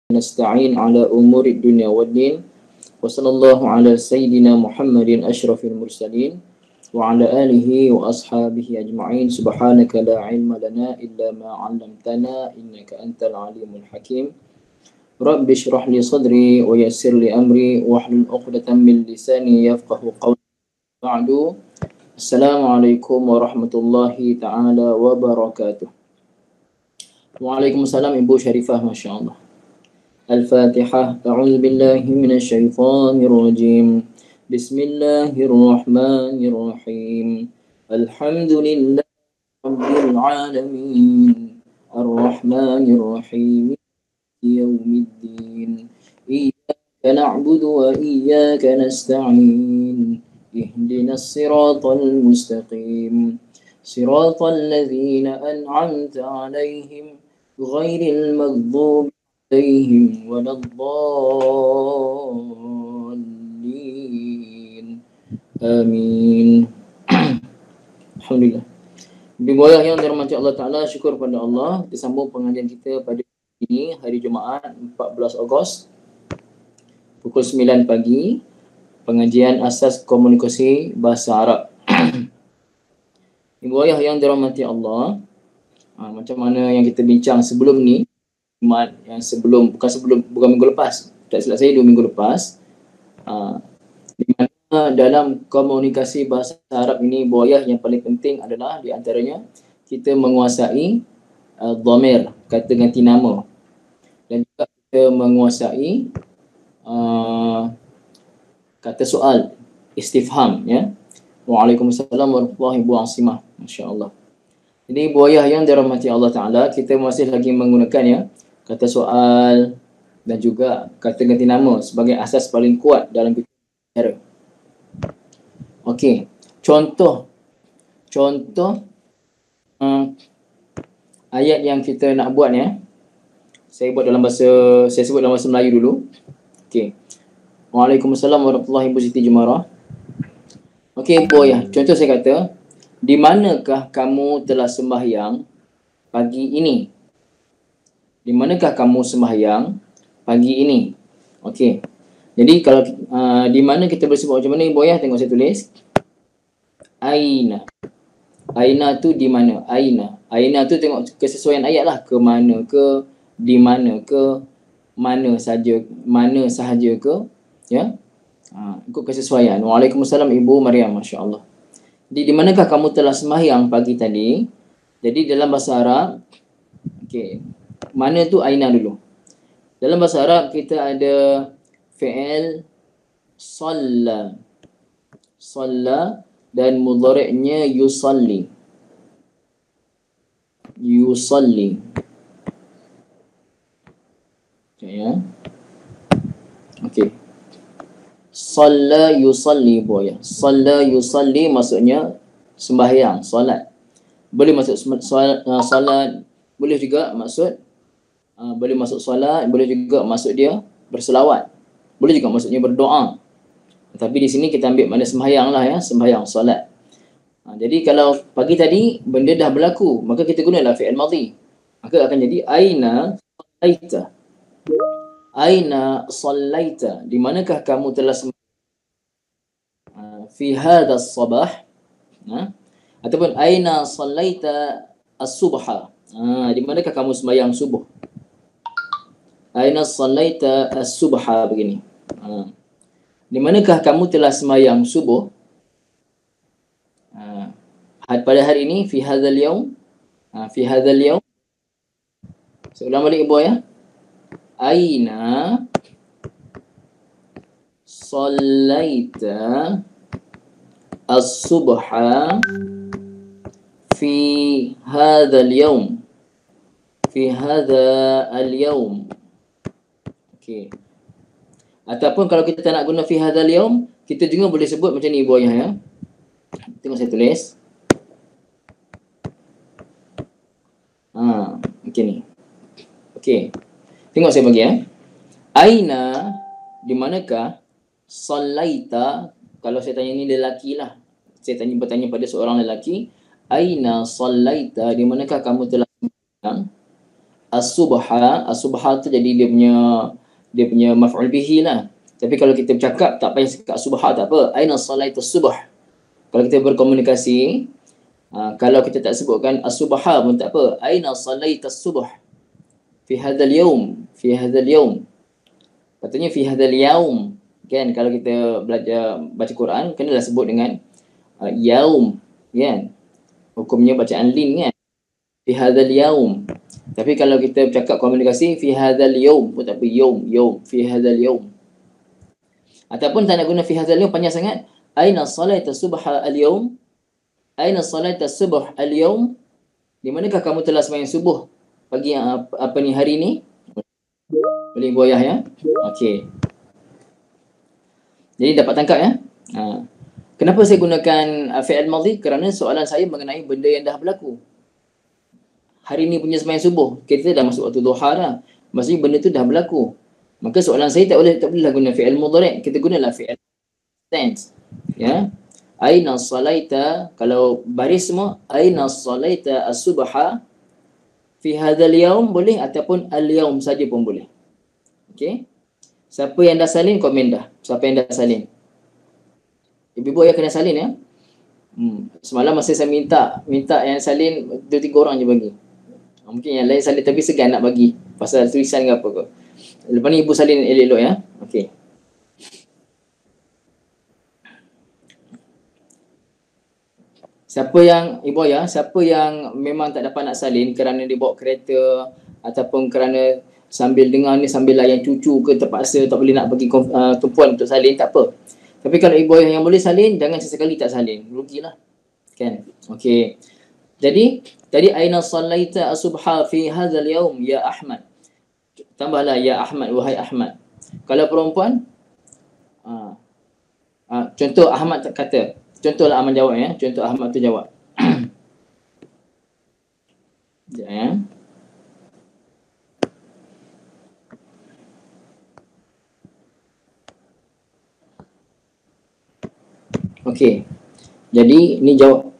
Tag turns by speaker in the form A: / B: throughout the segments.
A: نستعين على أمور الدنيا والدين وصلى الله على سيدنا محمد أشرف المرسلين وعلى آله وأصحابه أجمعين سبحانك لا علم لنا إلا ما علمتنا إنك أنت العليم الحكيم رب اشرح لي صدري ويسر لي أمري واحلل عقدة من لساني يفقه قولي بعد السلام عليكم ورحمة الله تعالى وبركاته. Waalaikumsalam Ibu Syarifah, Masya Allah. Al-Fatihah. A'udzu billahi minasyaitonir rajim. Bismillahirrahmanirrahim. Alhamdulillahi rabbil alamin. Ar-Rahmanir Rahim. Yaumiddin. Iyyaka na'budu wa iyyaka nasta'in. Ihdinas siratal mustaqim. Siratal ladzina an'amta 'alaihim ghairil maghdubi 'alaihim waladdallin. Amin. Alhamdulillah. Bimbingan yang dirahmati Allah Ta'ala, syukur pada Allah. Kita sambung pengajian kita pada ini, hari Jumaat 14 Ogos pukul 9 pagi. Pengajian asas komunikasi bahasa Arab. Ibu ayah yang dirahmati Allah, macam mana yang kita bincang sebelum ni, yang bukan minggu lepas, tak silap saya 2 minggu lepas, di mana dalam komunikasi bahasa Arab ini, ibu ayah yang paling penting adalah di antaranya kita menguasai dhamir, kata ganti nama, dan juga kita menguasai kata soal, istifham, ya. Waalaikumsalam warahmatullahi wabarakatuh. Masya Allah. Jadi ibu ayah yang dirahmati Allah Ta'ala, kita masih lagi menggunakan ya kata soal dan juga kata ganti nama sebagai asas paling kuat dalam bicara. Okey. Contoh ayat yang kita nak buat ya. Saya sebut dalam bahasa Melayu dulu. Okey. Waalaikumsalam warahmatullahi wabarakatuh. Okey, Ibu ayah. Contoh saya kata, di manakah kamu telah sembahyang pagi ini? Di manakah kamu sembahyang pagi ini? Okey. Jadi kalau di mana kita bersebut macam mana, Ibu ayah? Tengok saya tulis. Aina. Aina tu di mana? Aina. Aina tu tengok kesesuaian ayat lah. Ke mana ke, di mana ke, mana sahaja ke, ya. Ikut kesesuaian. Waalaikumsalam Ibu Maryam, Masya Allah. Di manakah kamu telah sembahyang pagi tadi? Jadi dalam bahasa Arab, okey, mana tu aina dulu. Dalam bahasa Arab kita ada fi'il salla. Salla dan mudhari'nya yusalli. Yusalli. Okay, ya. Okey. Salla yusalli, boya. Salla yusalli maksudnya sembahyang, solat. Boleh masuk solat, boleh juga maksud boleh masuk solat, boleh juga maksud dia berselawat. Boleh juga maksudnya berdoa. Tapi di sini kita ambil makna sembahyang lah ya, sembahyang, solat. Jadi kalau pagi tadi benda dah berlaku, maka kita gunalah fi'il madhi. Maka akan jadi aina sallaita. Aina sallaita, di manakah kamu telah fi hadha as-sabah, ataupun aina sallaita as-subha, di manakah kamu sembahyang subuh? Aina sallaita as-subha, begini. Di manakah kamu telah sembahyang subuh pada hari ini? Fi hadzal yaum. Fi hadzal yaum. Seulang balik Ibu ya. Aina sallaita as-subha fi hadzal yaum. Fi hadzal yaum. Okey. Ataupun kalau kita tak nak guna fi hadzal yaum, kita juga boleh sebut macam ni Ibu ayah ya. Tengok saya tulis. Okey ni. Okey. Tengok saya bagi ya. Aina, di manakah? Sallaita, kalau saya tanya ni lelaki lah. Saya bertanya pada seorang lelaki. Aina sallaita, di manakah kamu telah sembahyang? as-subha tu jadi dia punya maf'ul bihi lah. Tapi kalau kita bercakap tak payah cakap subha tak apa. Aina salaitus subh. Kalau kita berkomunikasi, kalau kita tak sebutkan as-subha pun tak apa. Aina salaitus subh fi hadzal yaum, fi hadzal yaum. Patutnya fi hadzal yaum. Kan kalau kita belajar baca Quran kenalah sebut dengan yaum, kan? Hukumnya bacaan lin kan. Fi hadzal yaum. Tapi kalau kita bercakap komunikasi fi hadzal yaum pun tak apa, yaum fi hadzal yaum. Ataupun tak nak guna fi hadzal yaum panjang sangat. Aina salata subha al-yaum? Aina salata subh al-yaum? Di manakah kamu telah sembahyang subuh pagi yang apa ni hari ni? Boleh goyah ya. Okey. Jadi dapat tangkap ya. Kenapa saya gunakan fi'il madhi? Kerana soalan saya mengenai benda yang dah berlaku. Hari ni punya sembahyang subuh, kita dah masuk waktu duha dah. Maksudnya benda tu dah berlaku. Maka soalan saya tak bolehlah guna fi'il mudhari'. Kita gunalah fi'il tense. Ya. Aina salaita, kalau baris semua, aina salaita as-subha fi hadzal yaum boleh ataupun al-yaum saja pun boleh. Okey. Siapa yang dah salin komen dah. Siapa yang dah salin? Ibu-ibu yang kena salin ya. Semalam masa saya minta yang salin 2-3 orang je bagi. Mungkin yang lain salin tapi segan nak bagi pasal tulisan ke apa ke. Lepas ni ibu salin elok-elok ya. Okey. Siapa yang ibu ayah, siapa yang memang tak dapat nak salin kerana dia bawa kereta ataupun kerana sambil dengar ni sambil layan cucu ke terpaksa tak boleh nak bagi tumpuan untuk salin, tak apa. Tapi kalau ibu ayah yang boleh salin, jangan sesekali tak salin. Rugilah. Kan? Okey. Jadi, tadi aina sallaita as-subha fi hadzal yaum ya Ahmad. Tambahlah ya Ahmad, wahai Ahmad. Kalau perempuan contoh Ahmad kata, contohlah Ahmad jawab ya. Contoh Ahmad tu jawab. Ya. Okey. Jadi ni jawab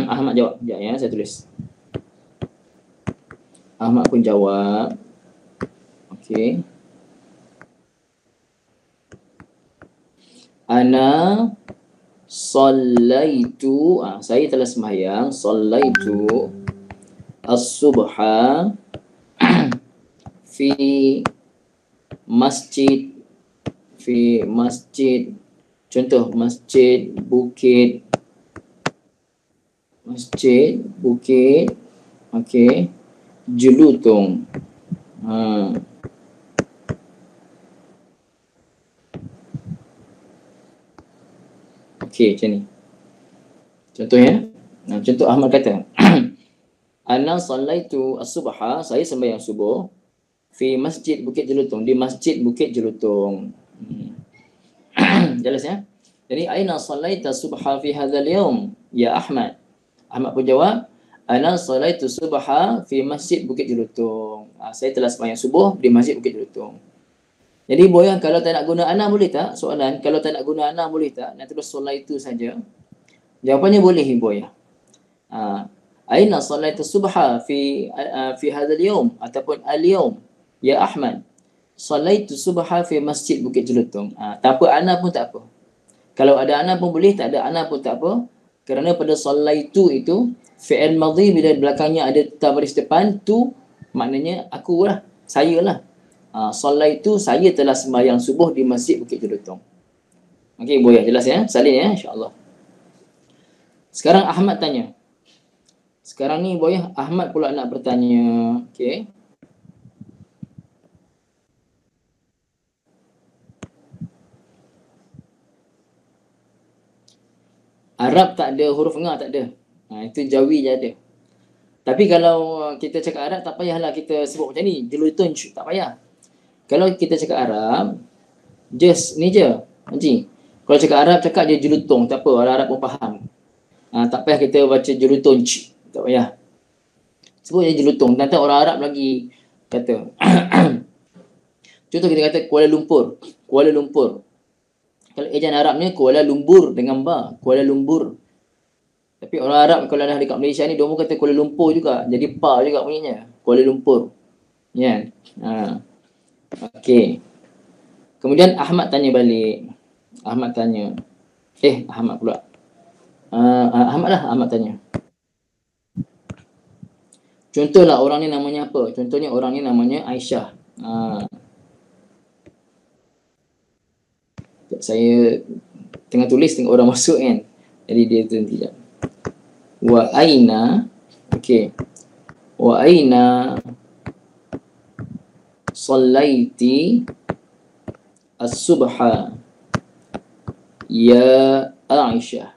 A: Ahmad jawab. Sekejap ya, saya tulis. Ahmad pun jawab. Okey. Ana sallaitu, saya telah sembahyang, sallaitu as-subha fi masjid, contoh masjid Bukit, okey, Jelutong. Okey, macam ni. Contohnya, contoh Ahmad kata, ana sallaitu as-subha, saya sembahyang subuh fi masjid Bukit Jelutong, di masjid Bukit Jelutong. Jelas ya? Jadi aina sallaita subha fi hadzal yaum ya Ahmad. Ahmad pun jawab, ana sallaitu subha fi masjid Bukit Jelutong. Saya telah sembahyang subuh di masjid Bukit Jelutong. Jadi boyang kalau tak nak guna ana boleh tak? Soalan, kalau tak nak guna ana boleh tak? Nak terus sallaitu saja. Jawapannya boleh boyang. Aina sallaitu subha fi hadzal yaum ataupun al-yaum ya Ahmad. Sallaitu subha fi masjid Bukit Jelutong. Tak apa ana pun tak apa. Kalau ada ana pun boleh, tak ada ana pun tak apa. Kerana pada sallaitu itu fi'il madhi bila belakangnya ada baris depan tu maknanya aku lah, saya lah. Sallaitu, saya telah sembahyang subuh di masjid Bukit Jelutong. Okey, boleh jelas ya? Salin ya, insya-Allah. Sekarang Ahmad tanya. Sekarang ni boyah Ahmad pula nak bertanya. Okey. Arab tak ada huruf nga, tak ada. Itu Jawi je ada. Tapi kalau kita cakap Arab tak payahlah kita sebut macam ni, Jelutong tak payah. Kalau kita cakap Arab, just ni je. Nanti kalau cakap Arab cakap je Jelutong, tak apa, orang Arab pun faham. Tak payah kita baca Jelutong, tak payah. Sebut je Jelutong. Nanti orang Arab lagi kata. Contoh kita kata Kuala Lumpur. Kalau ejaan Arabnya Kuala Lumpur dengan ba, Kuala Lumpur. Tapi orang Arab kalau dah dekat Malaysia ni dia pun kata Kuala Lumpur juga. Jadi pa juga bunyinya, Kuala Lumpur. Ya. Ha. Okey. Kemudian Ahmad tanya balik. Ahmad tanya. Ahmad pula. Ahmad tanya. Contohlah orang ni namanya apa? Contohnya orang ni namanya Aisyah. Saya tengah tulis, tengok orang masuk kan. Jadi dia tu tidak. Wa aina. Okey. Wa aina sallaiti as-subha ya Aisyah.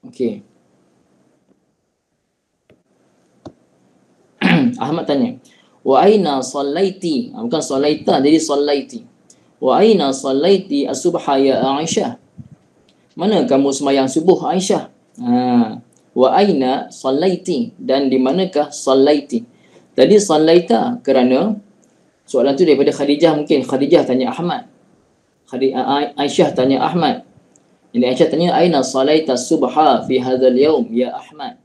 A: Okey. Ahmad tanya, wa aina sallaiti, bukan sallaita, jadi sallaiti. Wa aina sallaiti as-subha ya Aisyah. Mana kamu sembahyang subuh Aisyah? Wa aina sallaiti, dan di manakah sallaiti? Tadi sallaita kerana soalan tu daripada Khadijah, mungkin Khadijah tanya Ahmad. Aisyah tanya Ahmad. Jadi Aisyah tanya, aina sallaita subha fi hadzal yaum ya Ahmad?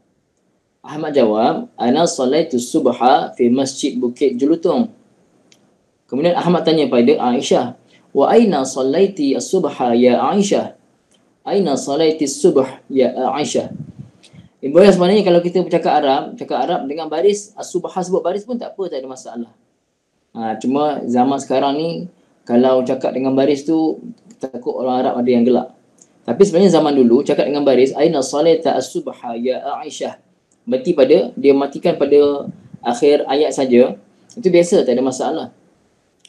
A: Ahmad jawab, ana sallaitu subha fi Masjid Bukit Jelutong. Kemudian Ahmad tanya pada Aisyah, wa aina sallaiti as-subha ya Aisyah? Aina sallaiti as-subh ya Aisyah? Ibu ayah, sebenarnya kalau kita bercakap Arab dengan baris, as-subha sebut baris pun tak apa, tak ada masalah. Cuma zaman sekarang ni kalau cakap dengan baris tu takut orang Arab ada yang gelak. Tapi sebenarnya zaman dulu cakap dengan baris, aina sallaita as-subha ya Aisyah, berarti dia matikan pada akhir ayat saja, itu biasa, tak ada masalah.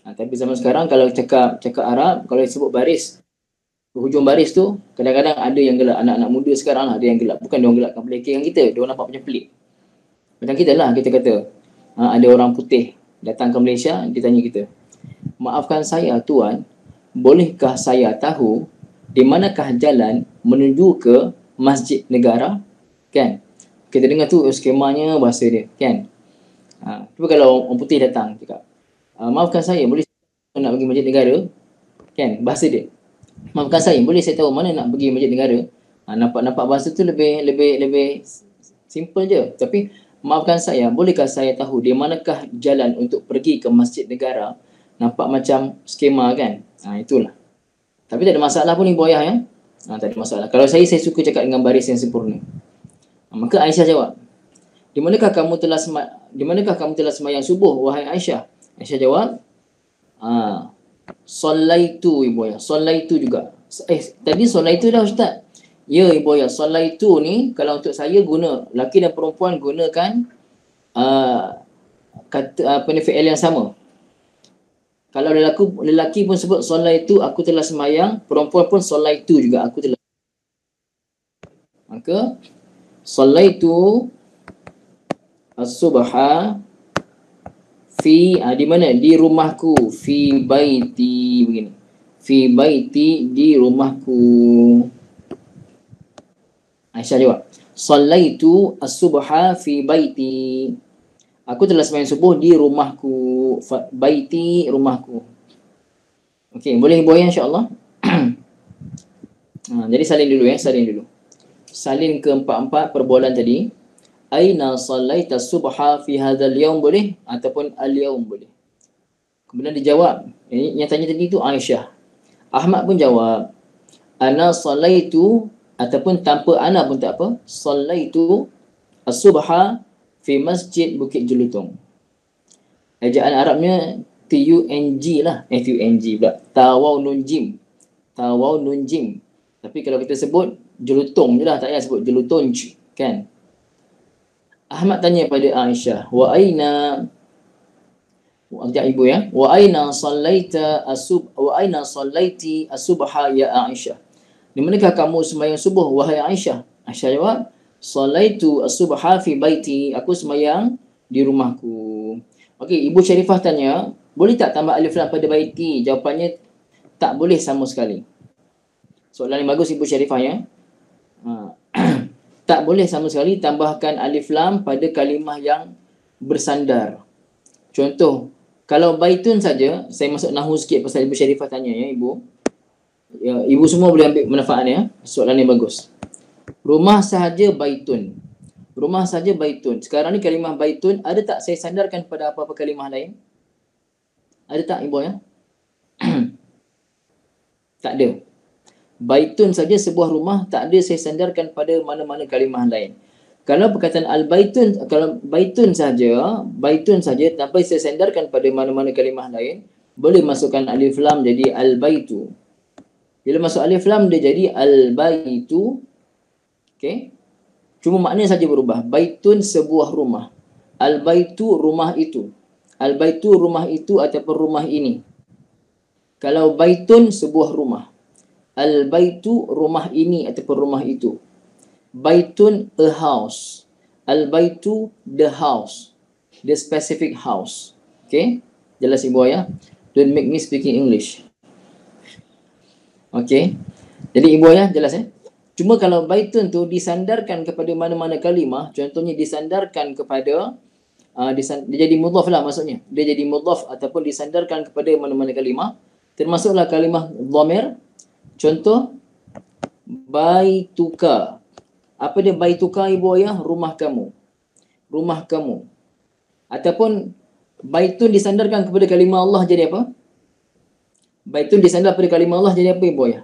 A: Tapi zaman sekarang kalau cakap Arab, kalau sebut baris, hujung baris tu kadang-kadang ada yang gelak. Anak-anak muda sekarang ada yang gelak. Bukan dia orang gelakkan pelekiran kita, dia orang nampak macam pelik. Macam kita lah, kita kata ada orang putih datang ke Malaysia, dia tanya kita, maafkan saya tuan, bolehkah saya tahu di manakah jalan menuju ke Masjid Negara? Kan? Kita dengar tu skemanya bahasa dia, kan? Cuba kalau orang putih datang cakap, maafkan saya, boleh nak pergi Masjid Negara? Kan? Bahasa dia. Maafkan saya, boleh saya tahu mana nak pergi Masjid Negara? Nampak bahasa tu lebih simple je. Tapi maafkan saya, bolehkah saya tahu di manakah jalan untuk pergi ke Masjid Negara? Nampak macam skema kan? Itulah. Tapi tak ada masalah pun ibu ayah ya. Tak ada masalah. Kalau saya suka cakap dengan baris yang sempurna. Maka Aisyah jawab, di manakah kamu telah sembahyang subuh wahai Aisyah? Aisyah jawab, sallaitu ibu ayah. Sallaitu juga. Tadi sallaitu dah ustaz. Ya ibu ayah, sallaitu ni kalau untuk saya guna, lelaki dan perempuan gunakan kata fi'il yang sama. Kalau lelaki pun sebut sallaitu, aku telah sembahyang, perempuan pun sallaitu juga, aku telah. Maka sallaitu as-subha fi, di mana? Di rumahku. Fi baiti, begini. Fi baiti, di rumahku. Aisyah jawab, sallaitu as-subha fi baiti. Aku telah sembahyang subuh di rumahku. Baiti, rumahku. Okey, boleh ibu ayah insya-Allah. Jadi salin dulu ya, salin dulu. Salin ke-4 perbualan tadi. Aina sallaita subha fi hadzal yaum, boleh, ataupun al-yaum boleh. Kemudian dijawab, yang tanya tadi tu Aisyah. Ahmad pun jawab, ana sallaitu, ataupun tanpa ana pun tak apa, sallaitu as-subha fi Masjid Bukit Jelutong. Ejaan Arabnya TUNG lah. TUNG pula. Tawaw nun jim. Tawaw nun jim. Tapi kalau kita sebut Jelutong je lah, tak payah sebut Jelutong, kan? Ahmad tanya pada Aisyah, wa aina, ajak ibu ya, wa aina sallaita wa aina sallaiti as-subha ya Aisyah? Di manakah kamu sembahyang subuh wahai Aisyah? Aisyah jawab, sallaitu as-subha fi baiti, aku sembahyang di rumahku. Okey, Ibu Syarifah tanya, boleh tak tambah alif lam pada baiti? Jawapannya tak boleh sama sekali. Soalan yang bagus Ibu Syarifah ya. Tak boleh sama sekali tambahkan alif lam pada kalimah yang bersandar. Contoh, kalau baitun saja, saya masuk nahu sikit pasal Ibu Syarifah tanya ya Ibu. Ya, Ibu semua boleh ambil manfaat ya. Soalan yang bagus. Rumah sahaja baitun. Rumah saja baitun. Sekarang ni kalimah baitun, ada tak saya sandarkan pada apa-apa kalimah lain? Ada tak ibu ya? Tak ada. Baitun saja sebuah rumah, tak ada saya sandarkan pada mana-mana kalimah lain. Kalau perkataan al-baitun, kalau baitun saja tanpa saya sandarkan pada mana-mana kalimah lain, boleh masukkan alif lam jadi al-baitu. Bila masuk alif lam dia jadi al-baitu. Okey. Cuma maknanya saja berubah. Baitun sebuah rumah. Al-baitu rumah itu. Al-baitu rumah itu ataupun rumah ini. Kalau baitun sebuah rumah. Al-baitu rumah ini ataupun rumah itu. Baitun a house. Al-baitu the house. The specific house. Okay? Jelas ibu ayah? Don't make me speaking English. Okay? Jadi ibu ayah jelas Cuma kalau baitun tu disandarkan kepada mana-mana kalimah, contohnya disandarkan kepada dia jadi mudhaf lah maksudnya. Dia jadi mudhaf ataupun disandarkan kepada mana-mana kalimah, termasuklah kalimah dhamir. Contoh baituka. Apa dia baituka ibu ayah? Rumah kamu. Rumah kamu. Ataupun baitun disandarkan kepada kalimah Allah jadi apa? Baitun disandar pada kalimah Allah jadi apa ibu ayah?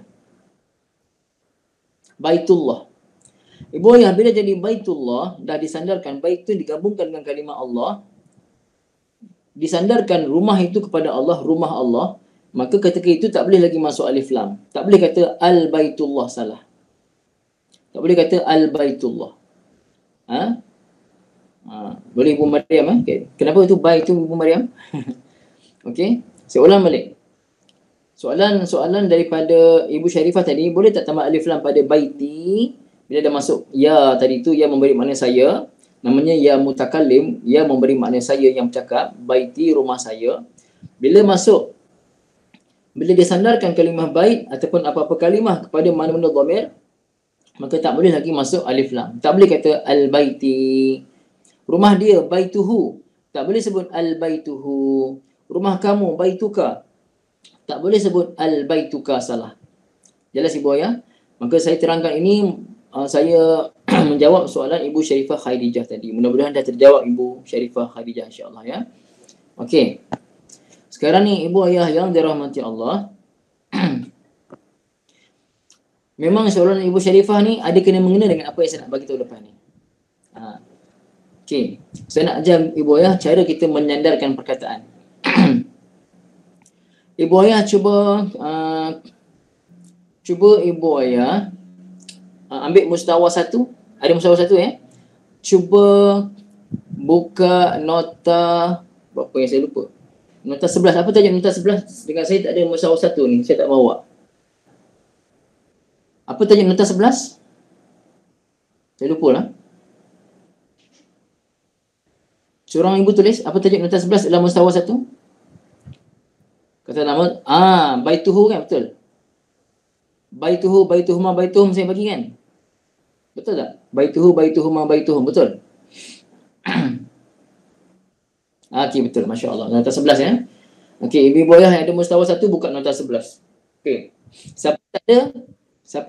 A: Baitullah. Ibu ayah bila jadi Baitullah, dah disandarkan, baitun digabungkan dengan kalimah Allah, disandarkan rumah itu kepada Allah, rumah Allah, maka ketika itu tak boleh lagi masuk alif lam. Tak boleh kata al-baitullah salah. Tak boleh kata al-baitullah. Boleh Ibu Maryam okay. Kenapa itu baitu Ibu Maryam? Okey, saya ulang balik. Soalan daripada Ibu Syarifah tadi, boleh tak tambah alif lam pada baiti? Bila dah masuk ya tadi tu, ya memberi makna saya. Namanya ya mutakallim, ya memberi makna saya yang bercakap. Baiti, rumah saya. Bila disandarkan kalimah bait ataupun apa-apa kalimah kepada mana-mana dhamir, maka tak boleh lagi masuk alif lam. Tak boleh kata al-baiti. Rumah dia, baituhu. Tak boleh sebut al-baituhu. Rumah kamu, baituka. Tak boleh sebut al-baituka salah. Jelas ibu ayah? Maka saya terangkan ini, saya menjawab soalan Ibu Syarifah Khairijah tadi. Mudah-mudahan dah terjawab Ibu Syarifah Khairijah insya-Allah ya. Okey. Sekarang ni ibu ayah yang dirahmati Allah. Memang soalan Ibu Syarifah ni ada kena mengena dengan apa yang saya nak bagi tahu lepas ni. Okey. Saya nak ajar ibu ayah cara kita menyandarkan perkataan. Ibu ayah cuba ibu ayah ambil mustawa 1. Ada mustawa 1 Cuba buka nota berapa yang saya lupa. Nota 11. Apa tajuk nota 11? Dengan saya tak ada mustawa 1 ni. Saya tak bawa. Apa tajuk nota 11? Saya lupa lah. Seorang ibu tulis apa tajuk nota 11 dalam mustawa 1? Kata nama baituhu kan, betul? Baituhu, baituhuma, baituhum saya bagi kan? Betul tak? Baituhu, baituhuma, baituhum, betul? Okey, betul. Masya Allah. Nota 11 Okey, ibu ayah yang ada mustawa 1 buka nota 11. Okey. Siapa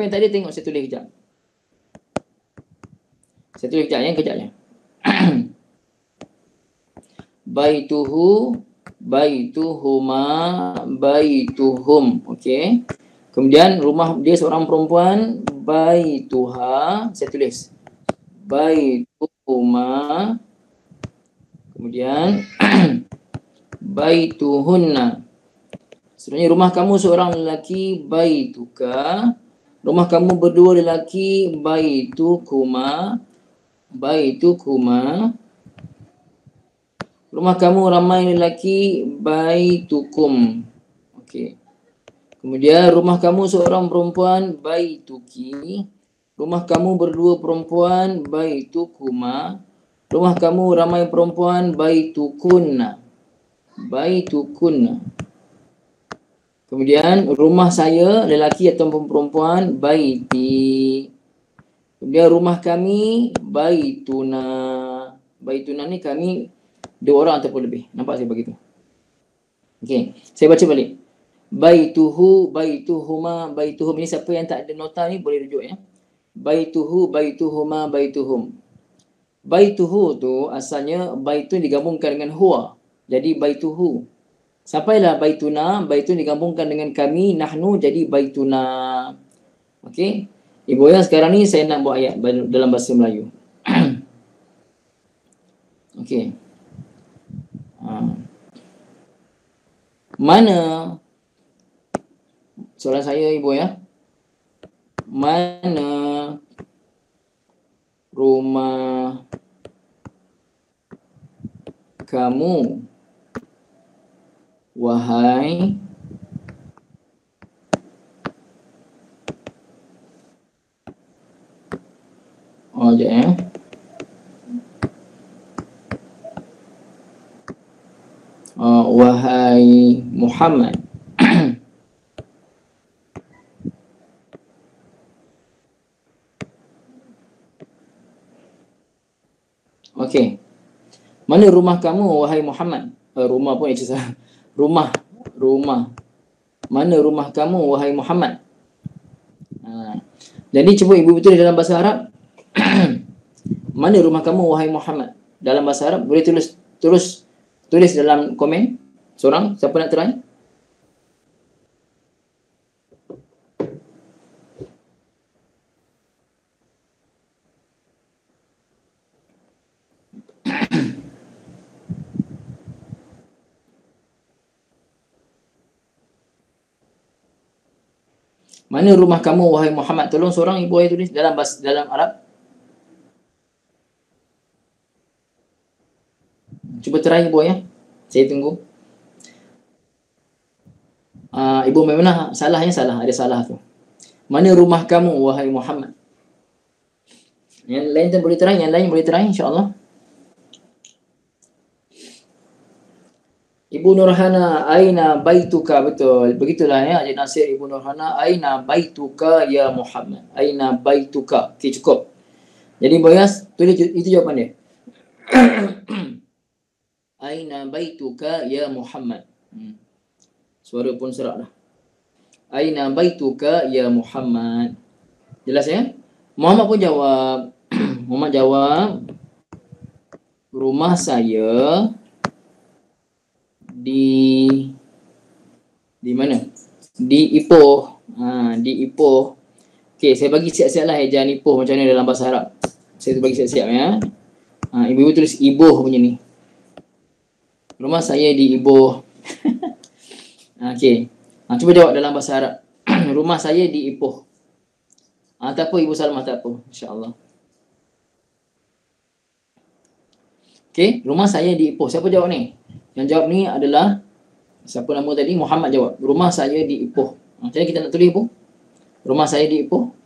A: yang tak ada tengok saya tulis kejap. Saya tulis kejap kejapnya. Baituhu, baituhuma, baituhum. Okey. Kemudian rumah dia seorang perempuan, baituha, saya tulis baituhuma. Kemudian baituhunna. Sebenarnya rumah kamu seorang lelaki, baituka. Rumah kamu berdua lelaki, baitukuma, baitukuma. Rumah kamu ramai lelaki, baitukum. Okey. Kemudian rumah kamu seorang perempuan, baituki. Rumah kamu berdua perempuan, baitukuma. Rumah kamu ramai perempuan, baitukunna. Baitukunna. Kemudian rumah saya lelaki ataupun perempuan, baiti. Kemudian rumah kami, baituna. Baituna ni kami 2 orang ataupun lebih. Nampak saya begitu. Okey, saya baca balik. Baituhu, baituhuma, baituhum. Ini siapa yang tak ada nota ni boleh rujuk Baituhu, baituhuma, baituhum. Baituhu tu asalnya baitu digabungkan dengan huwa. Jadi baituhu. Sampailah baituna, baitu digabungkan dengan kami, nahnu jadi baituna. Okey. Ibu ayah sekarang ni saya nak buat ayat dalam bahasa Melayu. Okey. Mana soalan saya ibu ya? Mana rumah kamu wahai sekejap ya. Wahai Muhammad. Okey. Mana rumah kamu wahai Muhammad? Rumah pun salah. Rumah. Mana rumah kamu wahai Muhammad? Jadi cuba ibu betul dalam bahasa Arab. Mana rumah kamu wahai Muhammad? Dalam bahasa Arab boleh tulis dalam komen. Seorang siapa nak try? Mana rumah kamu wahai Muhammad? Tolong seorang ibu ayah tulis dalam Arab. Cuba try ibu ayah. Saya tunggu. Ibu Maimunah salahnya salah. Ada salah tu. Mana rumah kamu wahai Muhammad? Yang lain tu boleh try. Yang lain boleh try insya-Allah. Ibu Nurhana, aina baituka, betul. Begitulah ya, Encik Nasir, Ibu Nurhana, aina baituka ya Muhammad. Aina baituka. Okey, cukup. Jadi Boyas, tulis itu jawapan dia. Aina baituka ya Muhammad. Suara pun serak dah. Aina baituka ya Muhammad. Jelas ya? Muhammad pun jawab. Muhammad jawab, rumah saya di mana? Di Ipoh. Di Ipoh. Okey, saya bagi siap-siap lah ejaan Ipoh macam mana dalam bahasa Arab. Saya bagi siap-siap ya. Ibu-ibu tulis Iboh punya ni. Rumah saya di Iboh. Okey. Cuba jawab dalam bahasa Arab. Rumah saya di Ipoh. Tak apa Ibu Salmah, tak apa. InsyaAllah. Okey, rumah saya di Ipoh. Siapa jawab ni? Yang jawab ni adalah, siapa nama tadi? Muhammad jawab. Rumah saya di Ipoh. Macam mana kita nak tulis Ipoh? Rumah saya di Ipoh.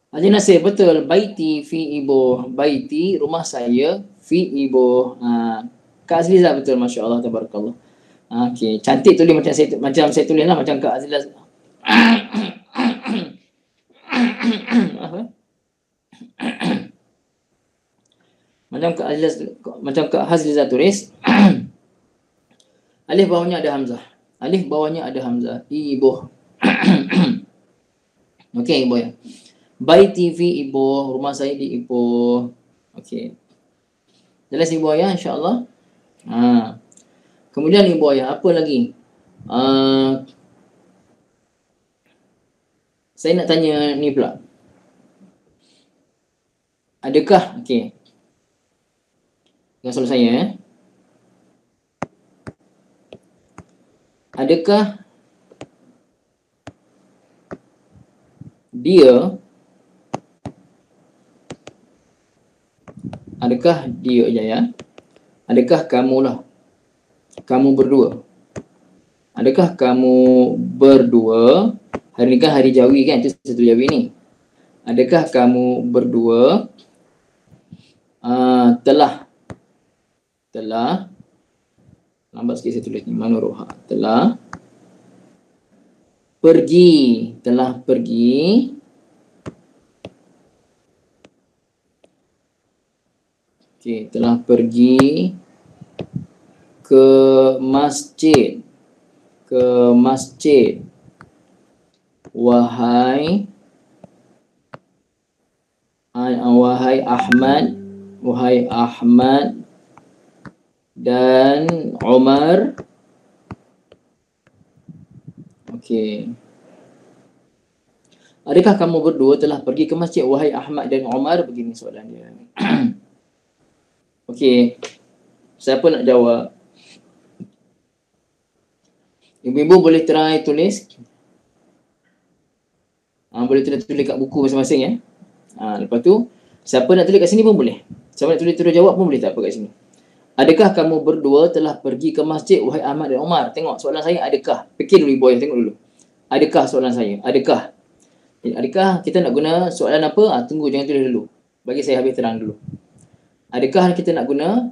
A: Haji Nasir, betul. Baiti fi Ipoh. Baiti, rumah saya fi Ipoh. Kak Azliza, betul. Masya Allah, tabarakallah. Okey, cantik tulis macam saya tulis lah. Macam Kak Azliza. Macam Kak Hazliza tulis. Alif bawahnya ada hamzah. Alif bawahnya ada hamzah. Iboh. Okey, Ibu ya. Baiti fi Iboh, rumah saya di Ipoh. Okey. Jelas Ibu ya, insya-Allah. Kemudian Ibu ya, apa lagi? Saya nak tanya ni pula. Adakah, okey. Dengan soalan saya adakah dia ya? Adakah kamulah? Kamu berdua. Adakah kamu berdua? Hari ni kan hari Jawi kan? Itu satu Jawi ni. Adakah kamu berdua telah lambat sikit saya tulis ni, manuroha, telah pergi telah pergi ke masjid Wahai Ahmad dan Umar. Okey. Adakah kamu berdua telah pergi ke masjid, wahai Ahmad dan Umar? Begini soalan dia. Okey. Siapa nak jawab? Ibu-ibu boleh try tulis. Boleh tulis kat buku masing-masing ya. Lepas tu, siapa nak tulis kat sini pun boleh. Siapa nak tulis jawab pun boleh, tak apa kat sini. Adakah kamu berdua telah pergi ke masjid, wahai Ahmad dan Umar? Tengok soalan saya, adakah? Fikir dulu ibu, tengok dulu. Adakah soalan saya? Adakah? Adakah kita nak guna soalan apa? Tunggu, jangan tulis dulu. Bagi saya habis terang dulu. Adakah kita nak guna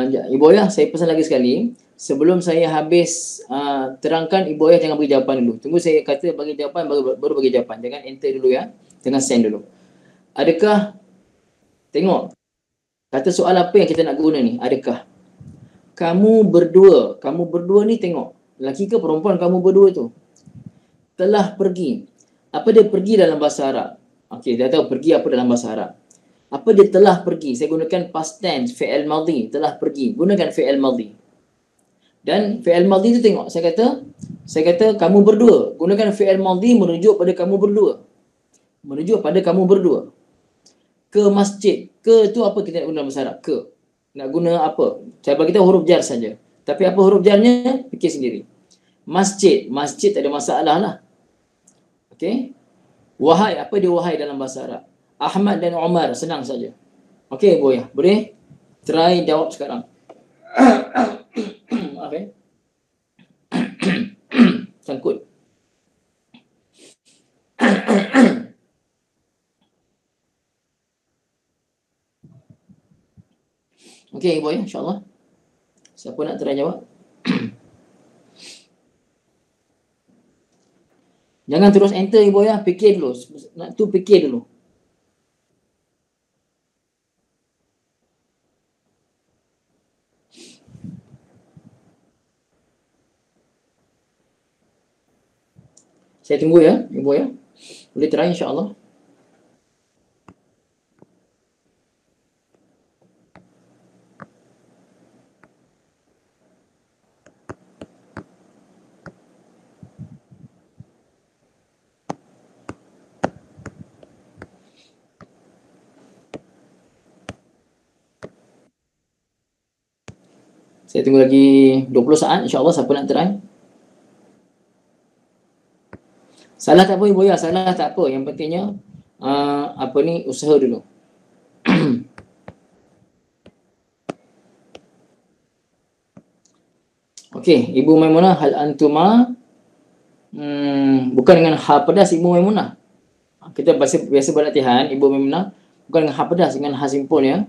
A: Ibu Ayah, saya pesan lagi sekali, sebelum saya habis terangkan, Ibu Ayah jangan bagi jawapan dulu. Tunggu saya kata bagi jawapan, baru bagi jawapan. Jangan enter dulu ya. Jangan send dulu. Adakah, tengok, kata soal apa yang kita nak guna ni? Adakah kamu berdua ni, tengok, lelaki ke perempuan kamu berdua tu telah pergi. Apa dia pergi dalam bahasa Arab? Okey, dah tahu pergi apa dalam bahasa Arab. Apa dia telah pergi? Saya gunakan past tense, fi'il madhi, telah pergi. Gunakan fi'il madhi. Dan fi'il madhi tu tengok, saya kata kamu berdua. Gunakan fi'il madhi merujuk pada kamu berdua. Merujuk pada kamu berdua. Ke masjid. Ke tu apa kita nak guna dalam bahasa Arab? Ke. Nak guna apa? Saya bagi tahu huruf jar saja. Tapi apa huruf jarnya? Fikir sendiri. Masjid. Masjid tak ada masalah lah. Okey. Wahai, apa dia wahai dalam bahasa Arab? Ahmad dan Umar, senang saja. Okey, Ibu ya. Boleh try jawab sekarang. Maaf ya. Sangkut. Okey, Ibu ya, insya-Allah. Siapa nak try jawab? Jangan terus enter Ibu ya, fikir dulu. Nak tu fikir dulu. Saya tunggu ya, Ibu ya. Boleh try insya-Allah. Saya tunggu lagi 20 saat insya-Allah, siapa nak try. Salah tak apa Ibu ya, salah tak apa. Yang pentingnya usaha dulu. Okey, Ibu Maimunah, hal antuma bukan dengan ha pedas Ibu Maimunah. Kita biasa berlatihan Ibu Maimunah bukan dengan ha pedas, dengan ha simpul ya.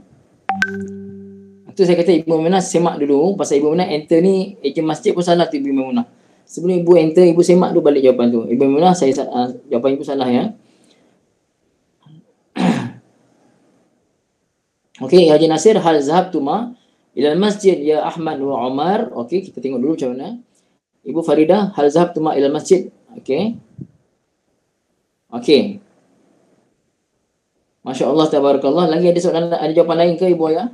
A: Itu saya kata Ibu Maimunah semak dulu, pasal Ibu Maimunah enter ni ejen masjid pun salah tu Ibu Maimunah. Sebelum Ibu enter, Ibu semak dulu balik jawapan tu. Ibu Maimunah, jawapan Ibu salah ya. Okey, Haji Nasir, hal zahabtuma ilal masjid ya Ahmad wa Umar. Okey, kita tengok dulu macam mana. Ibu Farida, hal zahabtuma ilal masjid. Okey. Okey. Masya-Allah, tabarakallah. Lagi ada soalan, ada jawapan lain ke Ibu ya?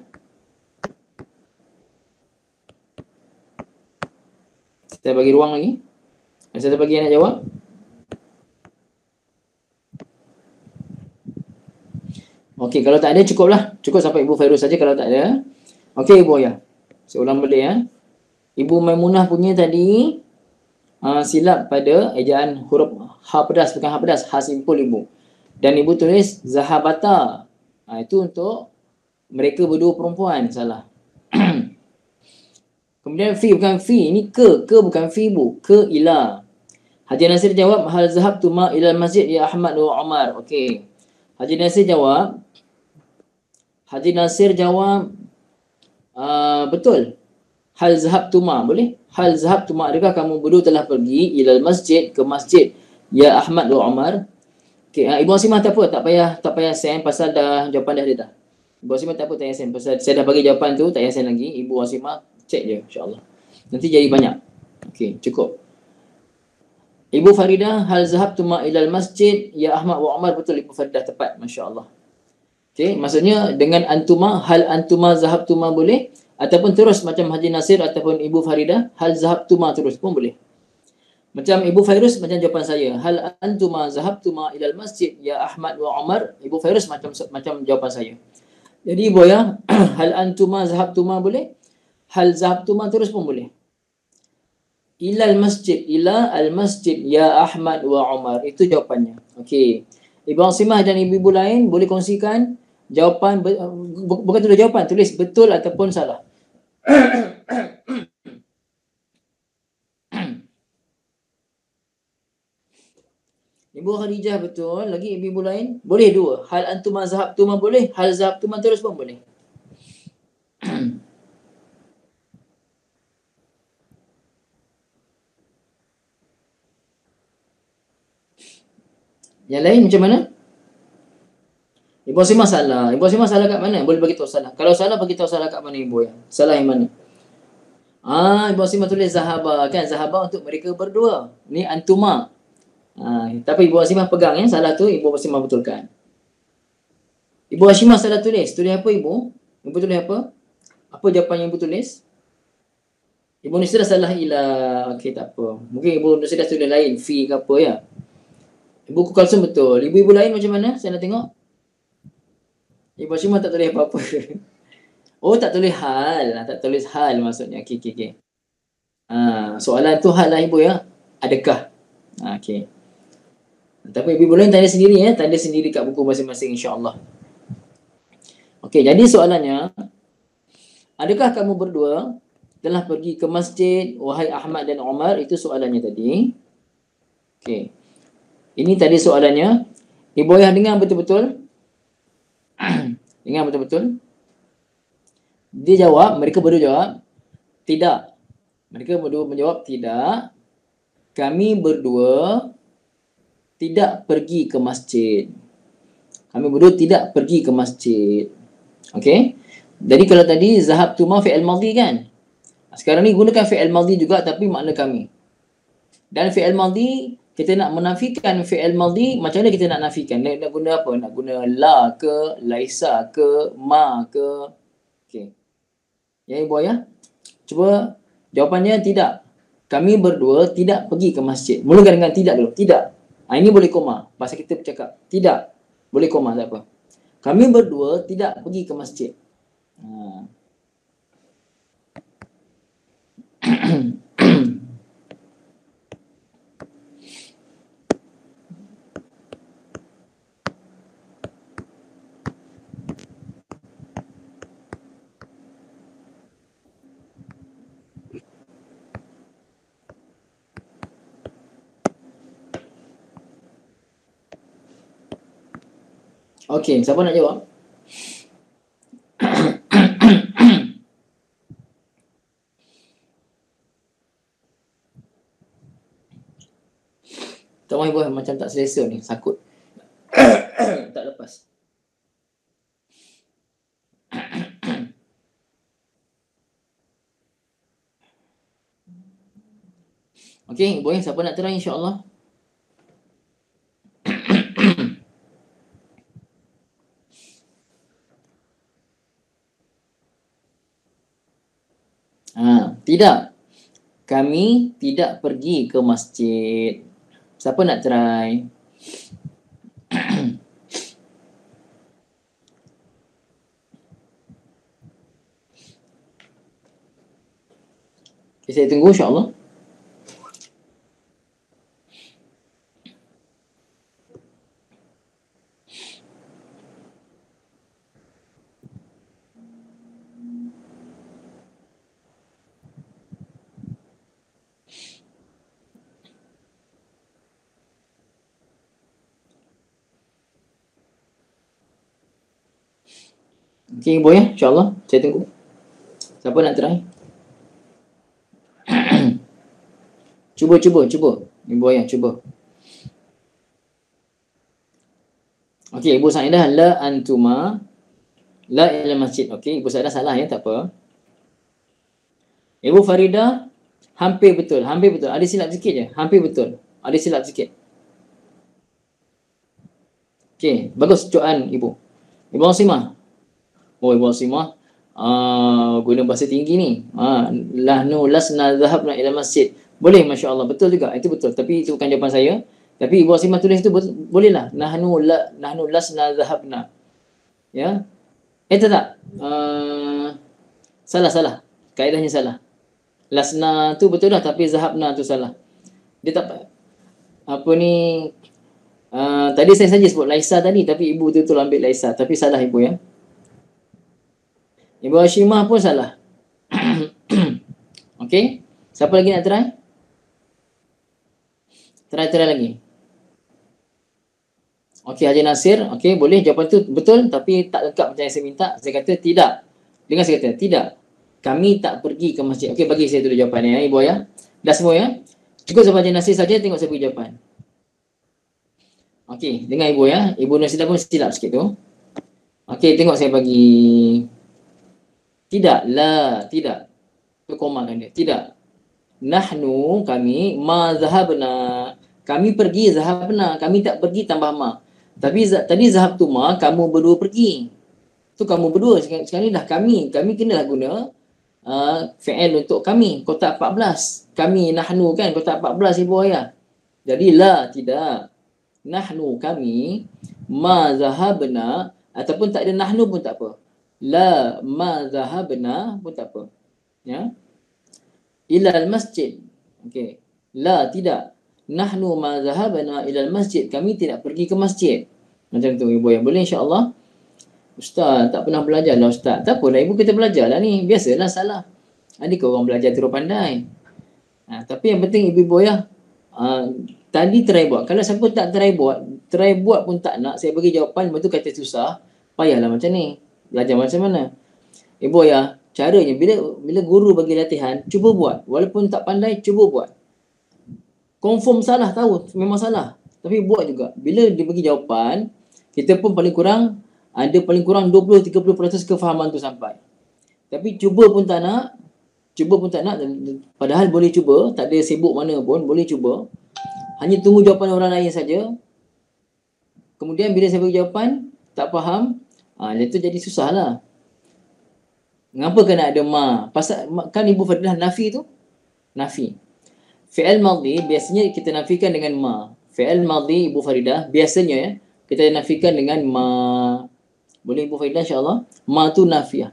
A: Saya bagi ruang lagi. Saya bagi yang nak jawab. Okey, kalau tak ada cukuplah. Cukup sampai Ibu Fairuz saja kalau tak ada. Okey Ibu ya. Saya ulang balik ya. Ibu Maimunah punya tadi silap pada ejaan huruf ha pedas, bukan ha pedas, ha simpul Ibu. Dan Ibu tulis zahabata. Itu untuk mereka berdua perempuan, salah. Kemudian fi bukan fi, ini ke bukan fi Bu, ke ila. Haji Nasir jawab hal zahabtu ma ila masjid ya Ahmad wa Umar. Okey. Haji Nasir jawab betul. Hal zahabtu ma, boleh? Hal zahabtu ma, adakah kamu berdua telah pergi ila masjid, ke masjid ya Ahmad wa Umar? Okey, Ibu Asimah tak apa, tak payah send pasal dah jawapan dah ada dah. Ibu Asimah tak apa, tak payah send pasal saya dah bagi jawapan tu, tak payah send lagi. Ibu Asimah cek je insya-Allah. Nanti jadi banyak. Okey, cukup. Ibu Faridah, hal zahabtuma ilal masjid ya Ahmad wa Umar. Betul Ibu Faridah, tepat, masya-Allah. Okey, maksudnya dengan antuma, hal antuma zahabtuma boleh, ataupun terus macam Haji Nasir ataupun Ibu Faridah, hal zahabtuma terus pun boleh. Macam Ibu Fairuz macam jawapan saya, hal antuma zahabtuma ilal masjid ya Ahmad wa Umar. Ibu Fairuz macam jawapan saya. Jadi Ibu ya, hal antuma zahabtuma boleh, hal zahabtuma terus pun boleh. Ilal masjid, ila al masjid ya Ahmad wa Umar, itu jawapannya. Okey. Ibu Asimah dan ibu-ibu lain boleh kongsikan jawapan, bukan tulis jawapan, tulis betul ataupun salah. Ibu Khadijah betul, lagi ibu-ibu lain boleh dua. Hal antuma zahabtuma boleh, hal zahabtuma terus pun boleh. Yang lain macam mana? Ibu Asimah salah. Ibu Asimah salah kat mana? Boleh bagi tahu salah. Kalau salah, bagi tahu salah kat mana ibu ya. Salah yang mana? Ibu Asimah tulis zahaba kan, zahaba untuk mereka berdua. Ni antuma. Tapi Ibu Asimah pegang ya, salah tu Ibu Asimah betulkan. Ibu Asimah salah tulis. Tulis apa Ibu? Ibu tulis apa? Apa jawapan yang Ibu tulis? Ibu Nusirah salah ila. Okey, tak apa. Mungkin Ibu Nusirah tulis lain, fi ke apa ya. Ibu Kulsum betul. Ibu-ibu lain macam mana? Saya nak tengok. Ibu Asimah tak tulis apa-apa. Oh, tak tulis hal. Tak tulis hal maksudnya. Okey. Soalan tu hal lah Ibu ya. Adakah? Okey. Tapi ibu lain tanda sendiri ya, tanda sendiri kat buku masing-masing insya-Allah. Okey, jadi soalannya, adakah kamu berdua telah pergi ke masjid wahai Ahmad dan Umar? Itu soalannya tadi. Okey. Ini tadi soalannya. Ibu ayah dengar betul-betul? Dengar betul-betul? Dia jawab, mereka berdua jawab, tidak. Mereka berdua menjawab tidak. Kami berdua tidak pergi ke masjid. Kami berdua tidak pergi ke masjid. Okey? Jadi kalau tadi zahabtuma fi'il madhi kan? Sekarang ni gunakan fi'il madhi juga tapi makna kami. Dan fi'il madhi, kita nak menafikan fi'il madhi, macam mana kita nak nafikan? Nak guna apa? Nak guna la ke, laisa ke, ma ke? Okey. Ya ibu ayah? Cuba jawapannya tidak. Kami berdua tidak pergi ke masjid. Mulakan dengan tidak dulu. Tidak. Ini boleh koma. Pasal kita bercakap. Tidak. Boleh koma, tak apa. Kami berdua tidak pergi ke masjid. Okey, siapa nak jawab? Tak mahu ibu macam tak selesa ni, sakut. Tak lepas. Okey, ibu siapa nak try insya-Allah? Tidak. Kami tidak pergi ke masjid. Siapa nak try? Okay, saya tunggu insya-Allah. Okey ibu ya, insya-Allah. Saya tunggu. Siapa nak try? Cuba. Ibu ayah cuba. Okey, Ibu Saidah la antuma la ila masjid. Okey, Ibu Saidah salah ya, tak apa. Ibu Farida hampir betul. Ada silap sikit je. Hampir betul. Ada silap sikit. Okey, bagus cukupkan ibu. Ibu Asimah. Oh, Ibu Asimah guna bahasa tinggi ni. Lahnu lasna dhahabna ila masjid. Boleh, masya-Allah, betul juga. Itu betul. Tapi itu bukan jawapan saya. Tapi Ibu Asimah tulis itu bolehlah. Nahnu lasna dhahabna. Ya. Tak. Salah. Kaedahnya salah. Lasna tu betul dah, tapi zahabna tu salah. Dia tak apa ni, tadi saya saja sebut Laisa tadi, tapi ibu tu ambil Laisa, tapi salah ibu ya. Ibu Hashimah pun salah. Okey, siapa lagi nak try? Try lagi. Okey, Haji Nasir, okey, boleh, jawapan tu betul, tapi tak lengkap macam yang saya minta. Saya kata tidak. Dengar saya kata tidak. Kami tak pergi ke masjid. Okey, bagi saya dulu jawapannya ya, ibu ya. Dah semua ya. Cukup sampai Haji Nasir saja, tengok saya bagi jawapan. Okey, dengar ibu ya. Ibu Nasidah pun silap sikit tu. Okey, tengok saya bagi. Tidak, tidak. Tu komakan dia. Tidak. Nahnu, kami, ma zahabna. Kami pergi zahabna. Kami tak pergi tambah ma. Tapi tadi zahab tu ma, kamu berdua pergi. Tu kamu berdua. Sekarang ni dah kami. Kami kenalah guna fi'il untuk kami. Kotak 14. Kami, nahnu kan, kotak 14 ibu ayah. Jadi tidak. Nahnu, kami, ma zahabna, ataupun tak ada nahnu pun tak apa. La ma zahabna pun tak apa. Ya. Ilal masjid. Okey. La, tidak. Nahnu ma zahabna ilal masjid. Kami tidak pergi ke masjid. Macam tu ibu yang boleh, insya-Allah. Ustaz, tak pernah belajar lah Ustaz. Tak apalah, ibu kita belajar lah ni. Biasalah salah. Adik orang belajar terus pandai. Tapi yang penting ibu-ibu ya, tadi try buat. Kalau siapa tak try buat pun tak nak, saya bagi jawapan, lepas tu kata susah, payahlah macam ni. Belajar macam mana? Ibu ya, caranya bila guru bagi latihan, cuba buat. Walaupun tak pandai, cuba buat. Confirm salah, tahu memang salah, tapi buat juga. Bila dia bagi jawapan, kita pun paling kurang 20-30% kefahaman tu sampai. Tapi cuba pun tak nak, padahal boleh cuba, tak ada sibuk mana pun, boleh cuba. Hanya tunggu jawapan orang lain saja. Kemudian bila saya bagi jawapan, tak faham, itu jadi susah lah. Mengapa kena ada ma? Pasal kan Ibu Faridah nafi tu? Nafi. Fi'il madhi biasanya kita nafikan dengan ma. Fi'il madhi Ibu Faridah biasanya kita nafikan dengan ma. Boleh Ibu Faridah insya-Allah? Ma tu nafiyah.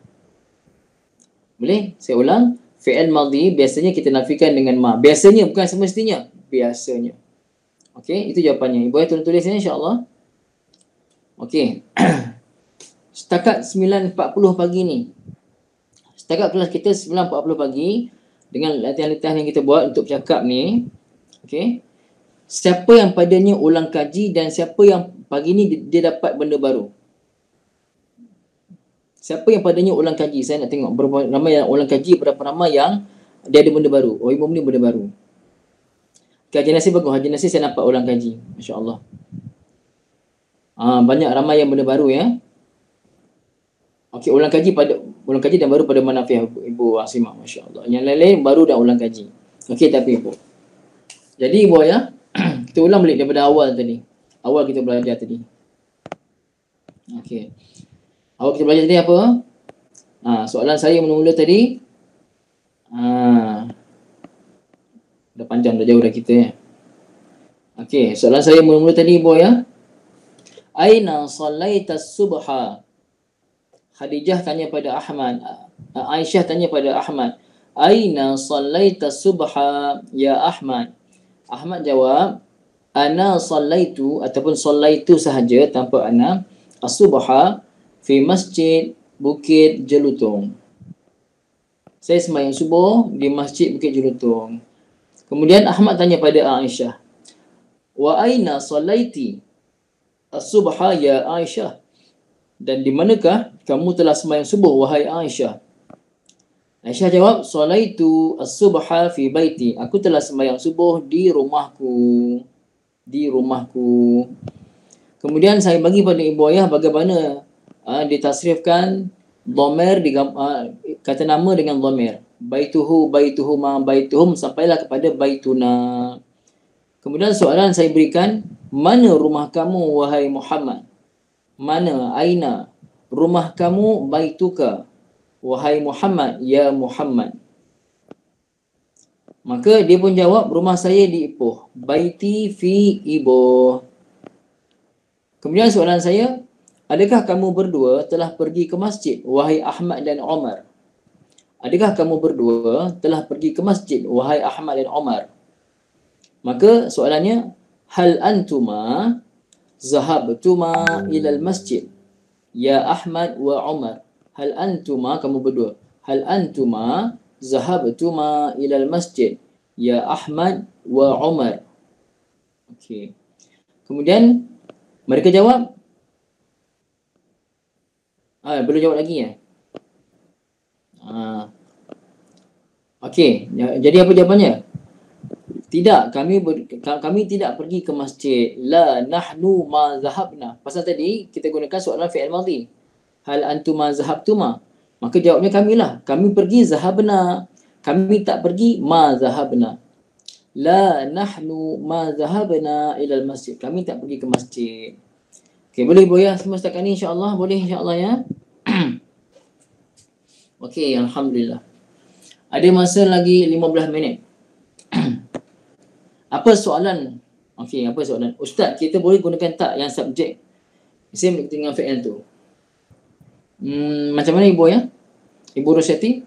A: Boleh? Saya ulang. Fi'il madhi biasanya kita nafikan dengan ma. Biasanya, bukan semestinya. Biasanya. Okey, itu jawapannya. Ibu tolong tulis ni insya-Allah. Okey. Setakat 9.40 pagi ni. Setakat kelas kita 9.40 pagi, dengan latihan-latihan yang kita buat untuk bercakap ni, okey. Siapa yang padanya ulang kaji dan siapa yang pagi ni dia dapat benda baru? Siapa yang padanya ulang kaji? Saya nak tengok berapa ramai yang ulang kaji, berapa ramai yang dia ada benda baru. Oh, ibu ni benda baru. Haji Nasir bagus. Haji Nasir saya nampak ulang kaji. Masya-Allah. Banyak ramai yang benda baru ya. Okey, ulang kaji dan baru pada manafiah Ibu Asimah, masya-Allah. Yang lain-lain baru dan ulang kaji. Okey, tapi Ibu. Jadi Ibu ya, kita ulang balik daripada awal tadi. Awal kita belajar tadi. Okey. Awal kita belajar tadi apa? Soalan saya mula-mula tadi. Dah panjang, dah jauh dah kita ya. Okey, soalan saya mula-mula tadi Ibu ya. Aina sallaita subha? Khadijah tanya pada Ahmad. Aisyah tanya pada Ahmad. Aina sallaita subha ya Ahmad? Ahmad jawab, ana sallaitu, ataupun sallaitu sahaja tanpa ana, as-subha fi masjid Bukit Jelutong. Saya sembahyang subuh di Masjid Bukit Jelutong. Kemudian Ahmad tanya pada Aisyah, wa aina sallaiti as-subha ya Aisyah? Dan di manakah kamu telah sembahyang subuh wahai Aisyah? Aisyah jawab, salaitu as-subha fi baiti. Aku telah sembahyang subuh di rumahku. Kemudian saya bagi pada ibu ayah bagaimana ditasrifkan dhamir, kata nama dengan dhamir. Baituhu, baituhuma, baituhum, sampailah kepada baituna. Kemudian soalan saya berikan, mana rumah kamu wahai Muhammad? Mana, aina, rumah kamu, baituka, wahai Muhammad, ya Muhammad. Maka dia pun jawab, rumah saya di Ipoh, baiti fi Ipoh. Kemudian soalan saya, adakah kamu berdua telah pergi ke masjid, wahai Ahmad dan Omar? Adakah kamu berdua telah pergi ke masjid, wahai Ahmad dan Omar? Maka soalannya, hal antuma zahabtuma ilal masjid, ya Ahmad wa Umar. Hal antuma, kamu berdua. Hal antuma zahabtuma ilal masjid, ya Ahmad wa Umar. Okey. Kemudian mereka jawab, belum jawab lagi ya. Okey, jadi apa jawapannya? Tidak, kami tidak pergi ke masjid. La nahnu ma zahabna. Pasal tadi kita gunakan soalan fi'il madhi. Hal antuma zahabtuma. Maka jawabnya kamilah. Kami pergi zahabna. Kami tak pergi ma zahabna. La nahnu ma zahabna ilal masjid. Kami tak pergi ke masjid. Okey, boleh boya semua setakat ni insya-Allah? Boleh insya-Allah ya. Okey, alhamdulillah. Ada masa lagi 15 minit. Apa soalan? Okey, apa soalan? Ustaz, kita boleh gunakan tak yang subjek isim dengan fi'il tu? Macam mana ibu ya? Ibu Rosyati?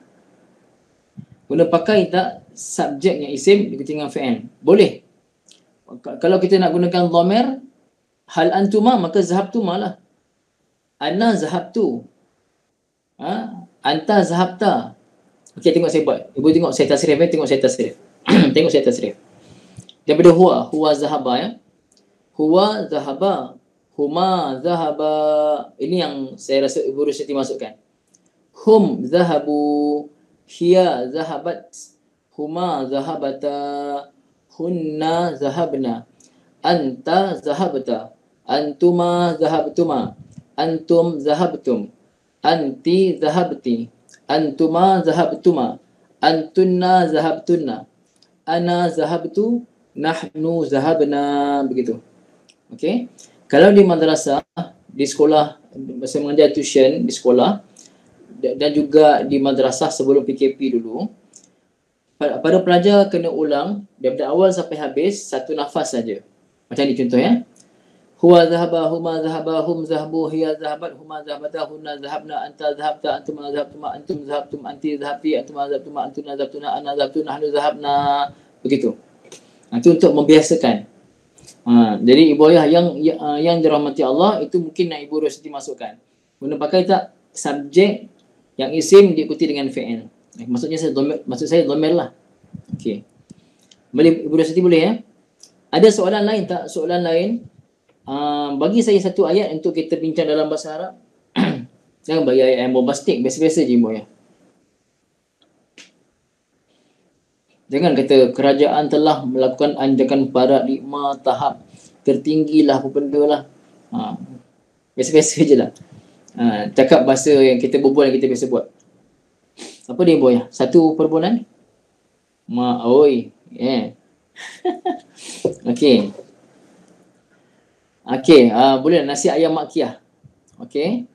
A: Boleh pakai tak subjek yang isim dengan fi'il? Boleh. Kalau kita nak gunakan dhamir, hal antuma, maka zahabtuma lah. Ana zahabtu. Anta zahabta. Okey, tengok saya buat. Ibu tengok saya tasrif, tengok saya tasrif. Tengok saya tasrif. Daripada huwa zahaba ya. Huwa zahaba, huma zahaba. Ini yang saya rasa Ibu Rusyati masukkan. Hum zahabu, hiya zahabat, huma zahabata, hunna zahabna, anta zahabta, antuma zahabtuma, antum zahabtum, anti zahabti, antuma zahabtuma, antunna zahabtunna, ana zahabtu, nahnu zahabna, begitu. Okey. Kalau di madrasah, di sekolah, saya mengajar tuition di sekolah dan juga di madrasah sebelum PKP dulu, para pelajar kena ulang daripada awal sampai habis satu nafas saja. Macam ni contoh ya. Huwa zahaba, huma zahaba, hum zahabu, hiya zahabat, huma zahabata, hunna zahabna, anta zahabta, antuma zahabtuma, antum zahabtum, anti zahabti, antuma zahabtuma, antuna zahabtuna, ana zahabtu, nahnu zahabna, begitu. Itu untuk membiasakan. Jadi ibu ayah yang dirahmati Allah, itu mungkin nak Ibu Rosyati masukkan. Guna pakai tak subjek yang isim diikuti dengan fi'il. Maksud saya dhamir lah. Okey. Boleh Ibu Rosyati boleh ya? Ada soalan lain tak? Soalan lain? Bagi saya satu ayat untuk kita bincang dalam bahasa Arab. Jangan bagi ayat yang bombastik, biasa-biasa je ibu ayah. Jangan kata kerajaan telah melakukan anjakan paradigma tahap tertinggilah apa benda lah. Biasa-biasa je lah. Cakap bahasa yang kita berbual, yang kita biasa buat. Apa dia buat ya? Satu perbualan? Oi. Yeah. Okey. Okey, boleh nasi ayam makkiyah. Okey.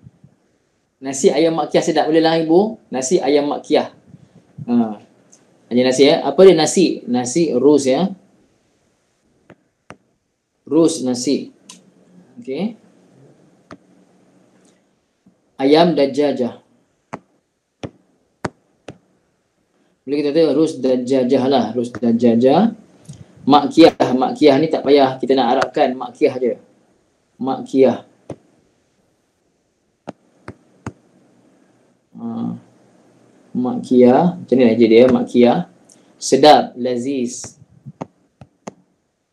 A: Nasi ayam makkiyah sedap, boleh lah ibu? Nasi ayam makkiyah. Hanya nasi ya. Apa dia nasi? Nasi rus ya. Rus nasi. Okey. Ayam dajjajah. Boleh kita kata rus dajjajah lah. Rus dajjajah. Makkiyah ni tak payah kita nak arabkan. Makkiyah je. Makkiyah. Makkiyah, macam ni aja dia, makkiyah. Sedap, laziz.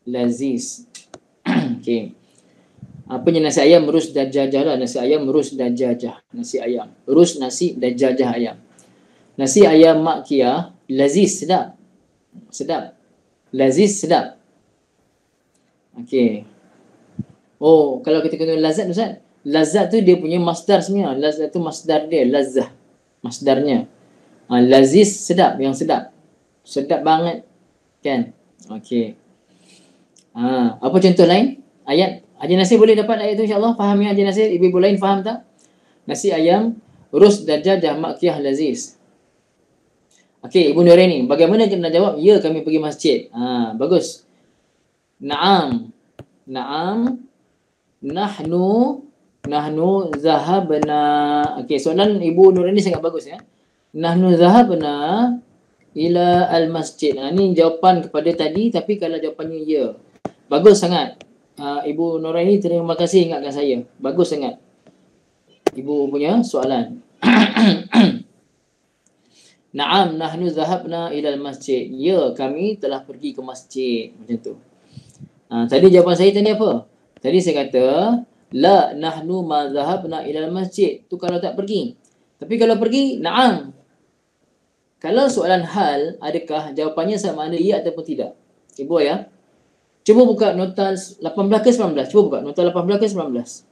A: Laziz. Okey. Apanya nasi ayam rus dajjajah lah. Nasi ayam rus dajjajah. Nasi ayam. Rus nasi dajjajah ayam. Nasi ayam makkiyah, laziz, sedap. Sedap. Laziz, sedap. Okey. Oh, kalau kita kena lazat, Ustaz. Lazat tu dia punya masdar sebenarnya. Lazat tu masdar dia, lazah. Masdarnya. Laziz, sedap, yang sedap. Sedap banget. Kan? Okey. Apa contoh lain? Ayat Haji Nasir boleh dapat ayat tu insya-Allah? Faham ya Haji Nasir? Ibu-ibu lain faham tak? Nasi ayam, rus dajajah makkiyah laziz. Okey, Ibu Nuraini, bagaimana kita nak jawab? Ya, kami pergi masjid. Bagus. Naam. Naam. Nahnu zahabna. Okey, soalan Ibu Nuraini sangat bagus ya. Nahnu zahabna ila al-masjid. Ini jawapan kepada tadi, tapi kalau jawapannya ya. Bagus sangat. Ibu Nuraini, terima kasih ingatkan saya. Bagus sangat. Ibu punya soalan. Naam, nahnu zahabna ila al-masjid. Ya, kami telah pergi ke masjid. Macam tu. Tadi jawapan saya tadi apa? Tadi saya kata, la nahnu ma zahabna ila al-masjid. Tu kalau tak pergi. Tapi kalau pergi, naam. Kalau soalan hal, adakah jawapannya sama ada ya ataupun tidak? Ibu ya. Cuba buka nota 18 ke 19. Cuba buka nota 18 ke 19.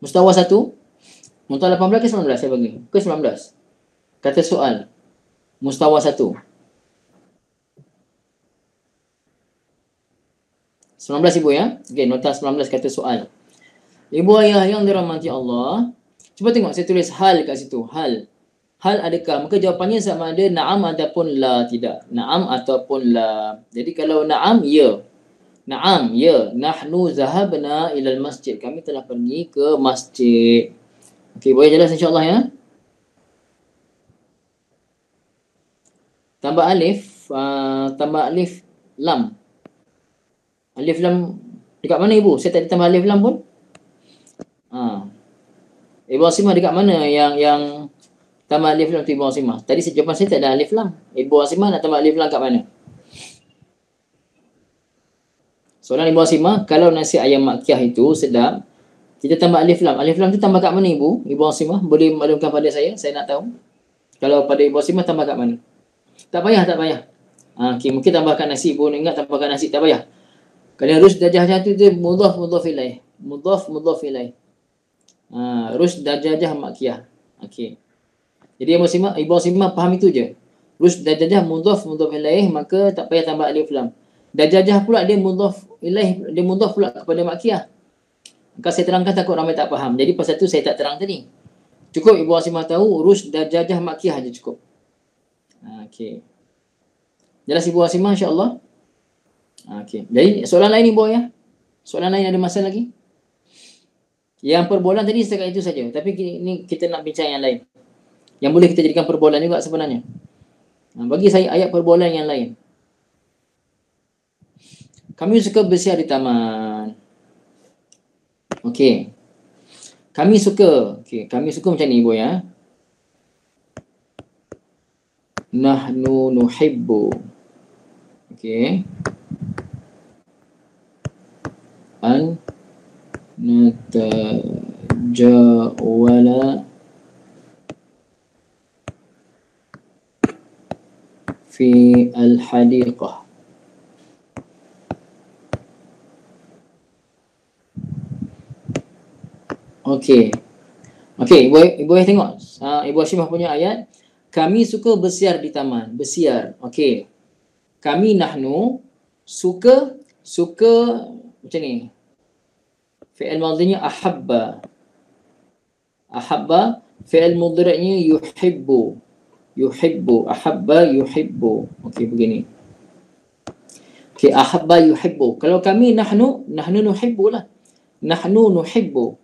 A: Mustawa 1. Nota 18 ke 19 saya bagi. Ke 19. Kata soal. Mustawa 1. 19 Ibu ya. Okey, nota 19 kata soal. Ibu ayah yang dirahmati Allah. Cuba tengok saya tulis hal kat situ. Hal. Hal adakah? Maka jawapannya sama ada na'am ataupun la, tidak. Na'am ataupun la. Jadi kalau na'am, ya. Na'am, ya. Nahnu zahabna ilal masjid. Kami telah pergi ke masjid. Okey, boleh jelas insyaAllah ya. Tambah alif. Tambah alif lam. Alif lam dekat mana Ibu? Saya tak ada tambah alif lam pun. Ibu Asimah dekat mana yang tambah alif lam tu Ibu Asimah? Tadi jawapan saya tak ada alif lam. Ibu Asimah nak tambah alif lam kat mana? Soalan Ibu Asimah, kalau nasi ayam makkiyah itu sedap, kita tambah alif lam. Alif lam tu tambah kat mana Ibu? Ibu Asimah boleh maklumkan pada saya nak tahu. Kalau pada Ibu Asimah tambah kat mana? Tak payah. Okey, mungkin tambahkan nasi. Ibu ingat tambahkan nasi, tak payah. Kerana rus dajajah tu dia mudhaf ilaih. Mudhaf ilaih. Rus dajajah makkiyah. Okey. Jadi Ibu Asimah faham itu je. Rus dajajah mudhaf ilaih, maka tak payah tambah alif lam. Dajajah pula dia mudhaf ilaih, dia mudhaf pula kepada makkiyah. Maka saya terangkan takut ramai tak faham. Jadi pasal tu saya tak terang tadi. Cukup Ibu Asimah tahu rus dajajah makkiyah je cukup. Okey. Jelas Ibu Asimah insya-Allah? Okey. Jadi soalan lain Ibu ya. Soalan lain ada masa lagi? Yang perbualan tadi setakat itu saja. Tapi ini kita nak bincang yang lain. Yang boleh kita jadikan perbualan juga sebenarnya. Bagi saya ayat perbualan yang lain. Kami suka bersiar di taman. Okey. Kami suka macam ni Ibu ya. Nahnu nuhibbu. Okey. An natajawala fi al-hadiqah. Okey, Ibu tengok. Ibu Asimah punya ayat. Kami suka bersiar di taman. Bersiar. Okey. Kami nahnu suka macam ni. Fi'il madhinya ahabba. Fi'il mudhari'nya yuhibbu. Ahabba yuhibbu. Okey, begini. Okey, ahabba yuhibbu. Kalau kami nahnu nuhibbu lah. Nahnu nuhibbu.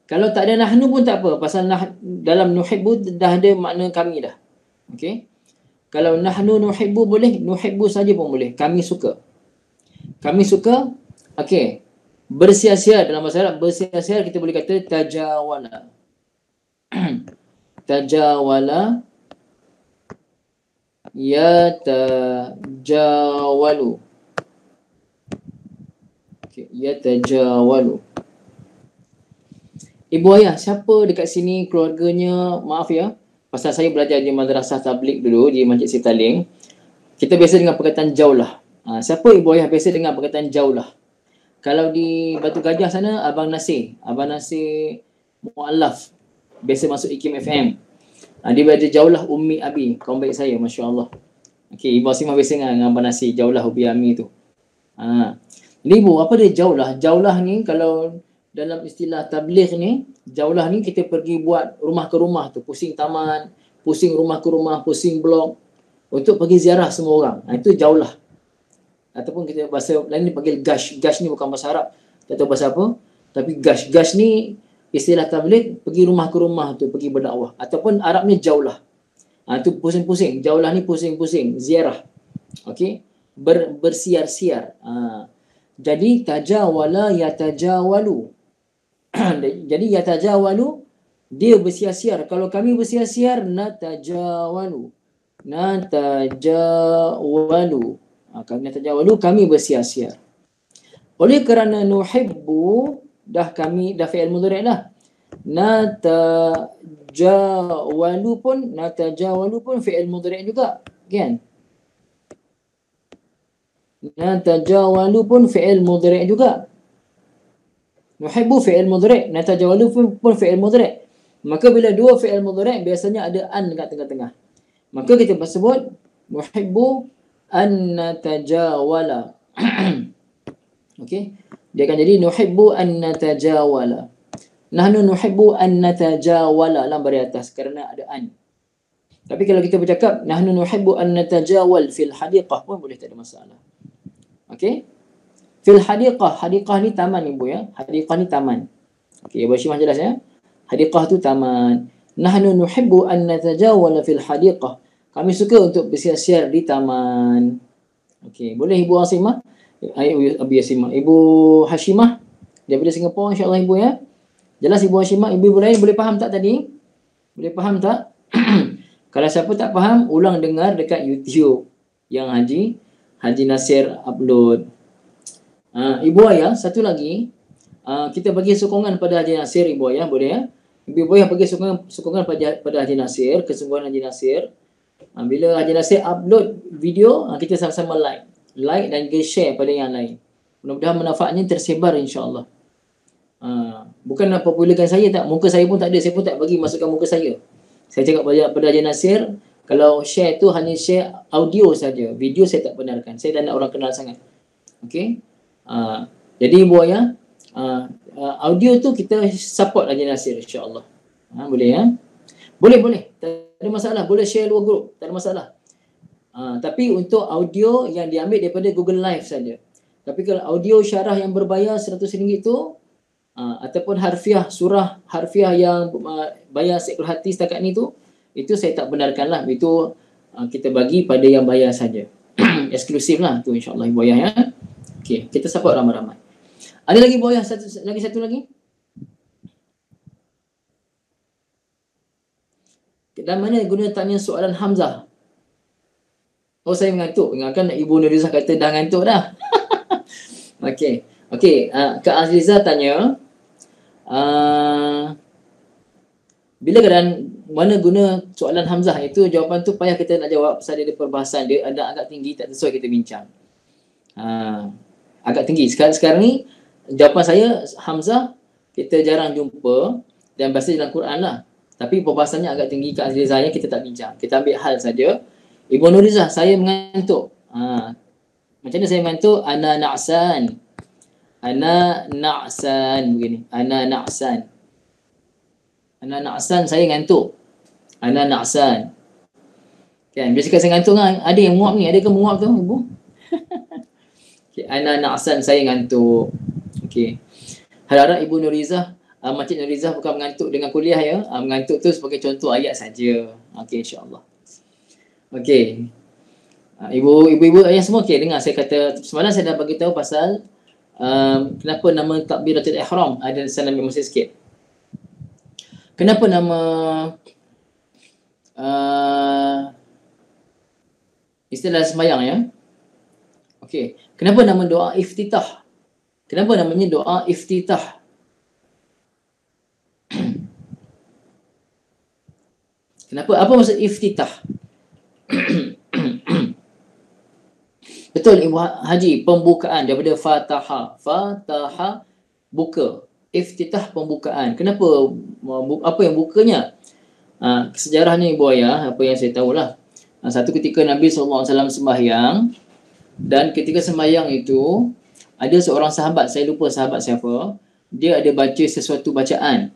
A: Kalau tak ada nahnu pun tak apa. Pasal dalam nuhibbu dah ada makna kami dah. Okey. Kalau nahnu nuhibbu boleh, nuhibbu saja pun boleh. Kami suka. Okey. Bersiar-siar dalam bahasa Arab, bersiar-siar kita boleh kata tajawala. Tajawala yatajawalu. Okey, yatajawalu. Ibu ayah, siapa dekat sini keluarganya, maaf ya, pasal saya belajar di madrasah tabligh dulu di Masjid Sitaling. Kita biasa dengan perkataan jaulah. Siapa ibu ayah biasa dengan perkataan jaulah? Kalau di Batu Gajah sana, Abang Nasir Mu'allaf, biasa masuk IKIM FM. Dia berada jaulah Ummi Abi, kawan baik saya, Masya Allah. Okey, Ibu Asimah biasa dengan Abang Nasi, jauhlah hobi Ami tu. Jadi Ibu, apa dia jauhlah? Jauhlah ni kalau dalam istilah tabligh ni, jauhlah ni kita pergi buat rumah ke rumah tu, pusing taman, pusing rumah ke rumah, pusing blok untuk pergi ziarah semua orang. Itu jauhlah. Ataupun kita bahasa lain ni panggil gash. Gash ni bukan bahasa Arab. Tak tahu bahasa apa. Tapi gash. Gash ni istilah tabligh, pergi rumah ke rumah tu, pergi berdakwah. Ataupun Arabnya jauhlah. Itu pusing-pusing. Jauhlah ni pusing-pusing. Ziarah. Okey. Bersiar-siar. Jadi tajawala yatajawalu. Jadi yatajawalu, dia bersiar-siar. Kalau kami bersiar-siar, natajawalu. Natajawalu. Kami natajawalu, kami bersiar-siar. Oleh kerana nuhibbu, dah fi'il mudhari' dah. Natajawalu pun fi'il mudhari' juga. Kan? Natajawalu pun fi'il mudhari' juga. Nuhibbu fi'il mudhari', natajawalu pun fi'il mudhari'. Maka bila dua fi'il mudhari' biasanya ada an kat tengah-tengah. Maka kita sebut nuhibbu an natajawala. Okey. Dia akan jadi nuhibbu an natajawala. Nahnu nuhibbu an natajawala dalam baris atas kerana ada an. Tapi kalau kita bercakap nahnu nuhibbu an natajawal fil hadiqah pun boleh, tak ada masalah. Okey. Fil hadiqah, hadiqah ni taman Ibu ya. Hadiqah ni taman. Okey, Ibu Syimah jelas ya. Hadiqah tu taman. Nahnu nuhibbu an natajawala fil hadiqah. Kami suka untuk bersiar-siar di taman. Okey, boleh Ibu Asimah? Ibu Hashimah daripada Singapura, insya-Allah Ibu ya. Jelas Ibu Hashimah, ibu lain boleh faham tak tadi? Boleh faham tak? Kalau siapa tak faham, ulang dengar dekat YouTube yang Haji Nasir upload. Ibu ayah, satu lagi, kita bagi sokongan pada Haji Nasir, Ibu ayah, boleh ya? Ibu ayah bagi sokongan pada Haji Nasir, kesungguhan Haji Nasir. Bila Haji Nasir upload video, kita sama-sama like dan share pada yang lain. Mudah-mudahan manfaatnya tersebar, insya-Allah. Bukan nak popularkan saya, tak, muka saya pun tak ada, saya pun tak bagi masukkan muka saya. Saya cakap pada Haji Nasir, kalau share tu hanya share audio saja, video saya tak benarkan. Saya tak nak orang kenal sangat. Okey. Jadi Ibu ayah, audio tu kita support Haji Nasir, insya-Allah. Boleh ya? Boleh. Tak ada masalah. Boleh share luar grup, tak ada masalah. Tapi untuk audio yang diambil daripada Google Live saja. Tapi kalau audio syarah yang berbayar RM100 tu, ataupun surah harfiah yang bayar sekul hati setakat ni tu, itu saya tak benarkan lah. Itu kita bagi pada yang bayar saja. Eksklusif lah tu, insya-Allah Ibu ayah ya. Okey, kita support ramai-ramai. Ada lagi Ibu ayah? Satu lagi? Dan mana guna tanya soalan Hamzah? Oh, saya mengantuk. Ingatkan Ibu Nurizah kata dah ngantuk dah. Okey. Kak Azizah tanya, bila keadaan mana guna soalan Hamzah? Itu jawapan tu payah kita nak jawab pasal dia ada perbahasan, dia ada agak tinggi, tak sesuai kita bincang. Agak tinggi. Sekarang ni jawapan saya Hamzah kita jarang jumpa dan bahasa dalam Quran lah. Tapi perbahasannya agak tinggi Kak Azizah, kita tak bincang. Kita ambil hal saja. Ibu Nurizah, saya mengantuk. Macam mana saya mengantuk? Ana na'san begini. Ana na'san, saya ngantuk. Ana na'san. Kan, biasa saya ngantuk kan? Ada yang muak ni, ada ke muak tu Ibu? Okay, ana na'san, saya ngantuk. Okey. Harap Ibu Nurizah, Makcik Nurizah bukan mengantuk dengan kuliah ya. Mengantuk tu sebagai contoh ayat saja. Okey, insya-Allah. Okey. Ibu-ibu ayah semua okey dengar saya kata semalam saya dah bagi tahu pasal kenapa nama takbiratul ihram. Ada saya ambil masa sikit. Kenapa nama istilah sembahyang ya? Okey. Kenapa nama doa iftitah? Kenapa namanya doa iftitah? Kenapa? Apa maksud iftitah? Betul Ibu Haji, pembukaan daripada Fataha. Fataha, buka. Iftitah, pembukaan. Kenapa? Apa yang bukanya? Sejarahnya Ibu ayah, apa yang saya tahulah. Satu ketika Nabi SAW sembahyang, dan ketika sembahyang itu ada seorang sahabat, saya lupa sahabat siapa, dia ada baca sesuatu bacaan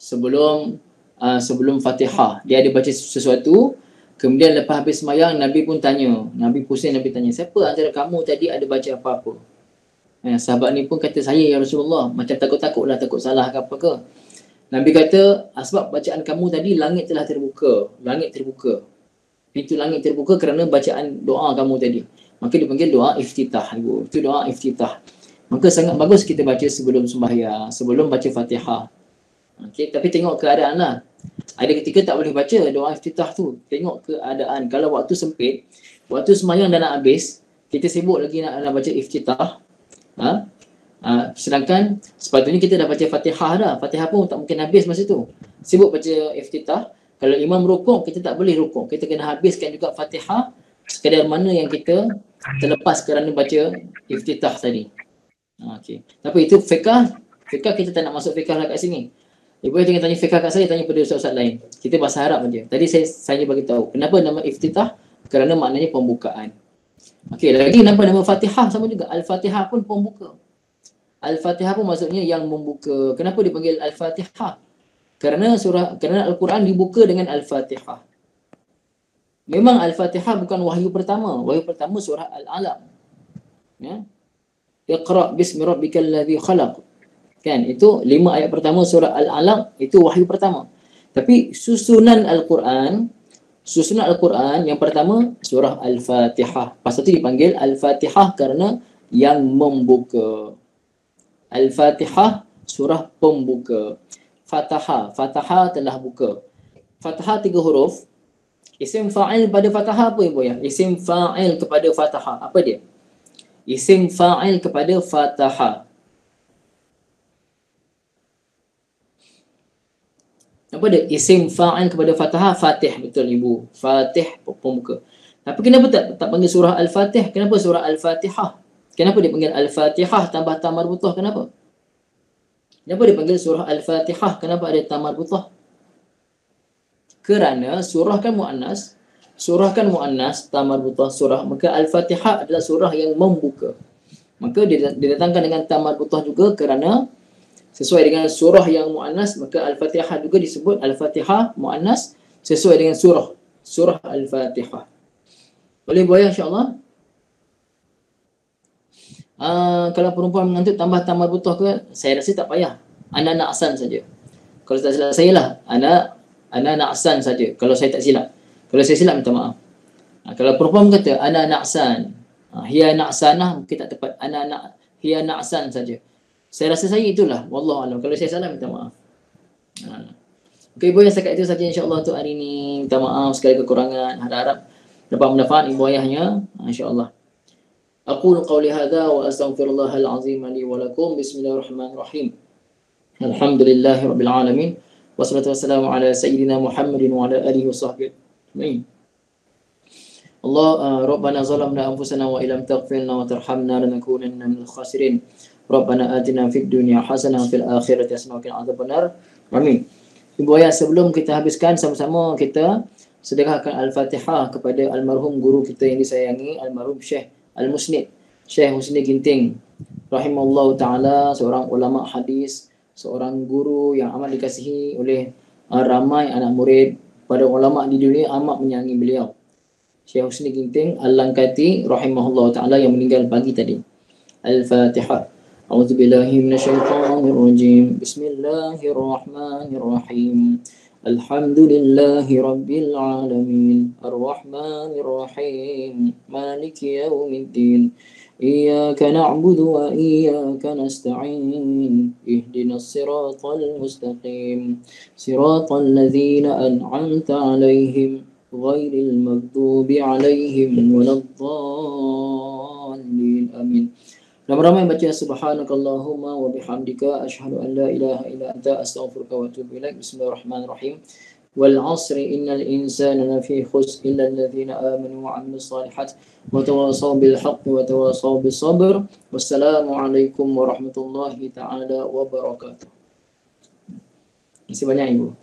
A: sebelum Fatihah. Dia ada baca sesuatu, kemudian lepas habis sembahyang Nabi pun tanya, Nabi pusing, Nabi tanya, siapa antara kamu tadi ada baca apa-apa? Sahabat ni pun kata, saya ya Rasulullah. Macam takut-takutlah, takut salah ke apa ke. Nabi kata, sebab bacaan kamu tadi langit telah terbuka. Langit terbuka. Pintu langit terbuka kerana bacaan doa kamu tadi. Maka dipanggil doa iftitah. Itu doa iftitah. Maka sangat bagus kita baca sebelum sembahyang, sebelum baca Fatihah. Okay, tapi tengok keadaan lah. Ada ketika tak boleh baca doa iftitah tu. Tengok keadaan. Kalau waktu sempit, waktu sembahyang dah nak habis, kita sibuk lagi nak baca iftitah. Sedangkan sepatutnya kita dah baca Fatihah dah. Fatihah pun tak mungkin habis masa tu. Sibuk baca iftitah. Kalau imam rukuk, kita tak boleh rukuk. Kita kena habiskan juga Fatihah sekadar mana yang kita terlepas kerana baca iftitah tadi. Okay. Tapi itu fiqah. Fiqah kita tak nak masuk fiqah lah kat sini. Ibu jangan tanya fiqah kat saya, tanya pada ustaz-ustaz lain. Kita bahasa Arab saja. Tadi saya bagi tahu. Kenapa nama iftitah? Kerana maknanya pembukaan. Okey, lagi nampak nama Fatihah sama juga. Al-Fatihah pun pembuka. Al-Fatihah pun maksudnya yang membuka. Kenapa dipanggil Al-Fatihah? Kerana Al-Quran dibuka dengan Al-Fatihah. Memang Al-Fatihah bukan wahyu pertama. Wahyu pertama surah Al-Alaq. Ya. Iqra' bismi rabbikal ladzi khalaq. Kan, itu 5 ayat pertama surah Al-Alaq, itu wahyu pertama. Tapi susunan Al-Quran yang pertama surah Al-Fatihah. Pasal itu dipanggil Al-Fatihah kerana yang membuka. Al-Fatihah surah pembuka. Fatahah telah buka. Fatahah 3 huruf. Isim fa'il pada Fatahah apa ibu ya? Isim fa'il kepada Fatahah. Apa dia? Isim fa'il kepada Fatahah. Apa dia? Isim fa'il kepada Fatahah, Fatih. Betul ibu. Fatih, pembuka. Tapi kenapa tak panggil surah Al-Fatih? Kenapa surah Al-Fatihah? Kenapa dia panggil Al-Fatihah tambah ta marbutah? Kenapa? Kenapa dia panggil surah Al-Fatihah? Kenapa ada ta marbutah? Kerana surah kan mu'annas. Surah kan mu'annas, ta marbutah surah. Maka Al-Fatihah adalah surah yang membuka. Maka didatangkan dengan ta marbutah juga kerana sesuai dengan surah yang mu'annas, maka Al-Fatihah juga disebut Al-Fatihah mu'annas sesuai dengan surah Al-Fatihah. Boleh buaya insyaAllah? Kalau perempuan mengantuk tambah tamar butuh ke, saya rasa tak payah. Ana na'san saja. Kalau tak silap saya lah, ana na'san saja. Kalau saya tak silap. Kalau saya silap, minta maaf. Kalau perempuan kata ana na'san, hiya na'sanah, mungkin tak tepat. Hiya na'san saja. Saya rasa saya itulah. Wallahualam. Kalau saya salah, minta maaf. Okey, ibu yang setakat itu saja insyaAllah untuk hari ini. Minta maaf sekali kekurangan. Harap dapat manfaat ibu ayahnya. InsyaAllah. Aqulu qawli hadha wa astaghfirullahal azim li wa lakum. Bismillahirrahmanirrahim. Alhamdulillahi rabbil alamin. Wassalatu wassalamu ala sayyidina Muhammadin wa ala alihi wa sahbihi. Amin. Allah Rabbana zalamna anfusana wa illam taghfir lana wa tarhamna lanakunanna minal khasirin. Rabbana atina fid dunya hasanah wa fil akhirati hasanah wa qina adzabannar. Amin. Ibu ayah, sebelum kita habiskan, sama-sama kita sedekahkan Al-Fatihah kepada almarhum guru kita yang disayangi, almarhum Syekh Al-Musnid, Syekh Husni Ginting rahimahullah ta'ala, seorang ulama hadis, seorang guru yang amat dikasihi oleh ramai anak murid. Pada ulama di dunia amat menyayangi beliau, Syekh Husni Ginting Al-Langkati rahimahullah ta'ala, yang meninggal pagi tadi. Al-Fatihah. A'udzubillahi minasyaitonirrajim. Bismillahirrahmanirrahim. Alhamdulillahi rabbil alamin. Ar-Rahmanir-Rahim. Maliki yaumiddin. Iyyaka na'budu wa iyyaka nasta'in. Ihdinas siratal mustaqim. Siratal ladzina an'amta 'alaihim ghairil maghdubi 'alaihim waladdallin. Amin. Ramai-ramai baca subhanakallahumma wa bihamdika asyhadu an la ilaha illa anta astaghfiruka wa atubu ilaik. Bismillahirrahmanirrahim. Wal 'asri innal insana lafi khusr illa alladhina amanu wa 'amilus shalihat wa tawassaw bil haqqi wa tawassaw bis sabr. Wassalamu alaikum warahmatullahi taala wabarakatuh. Terima kasih banyak ibu.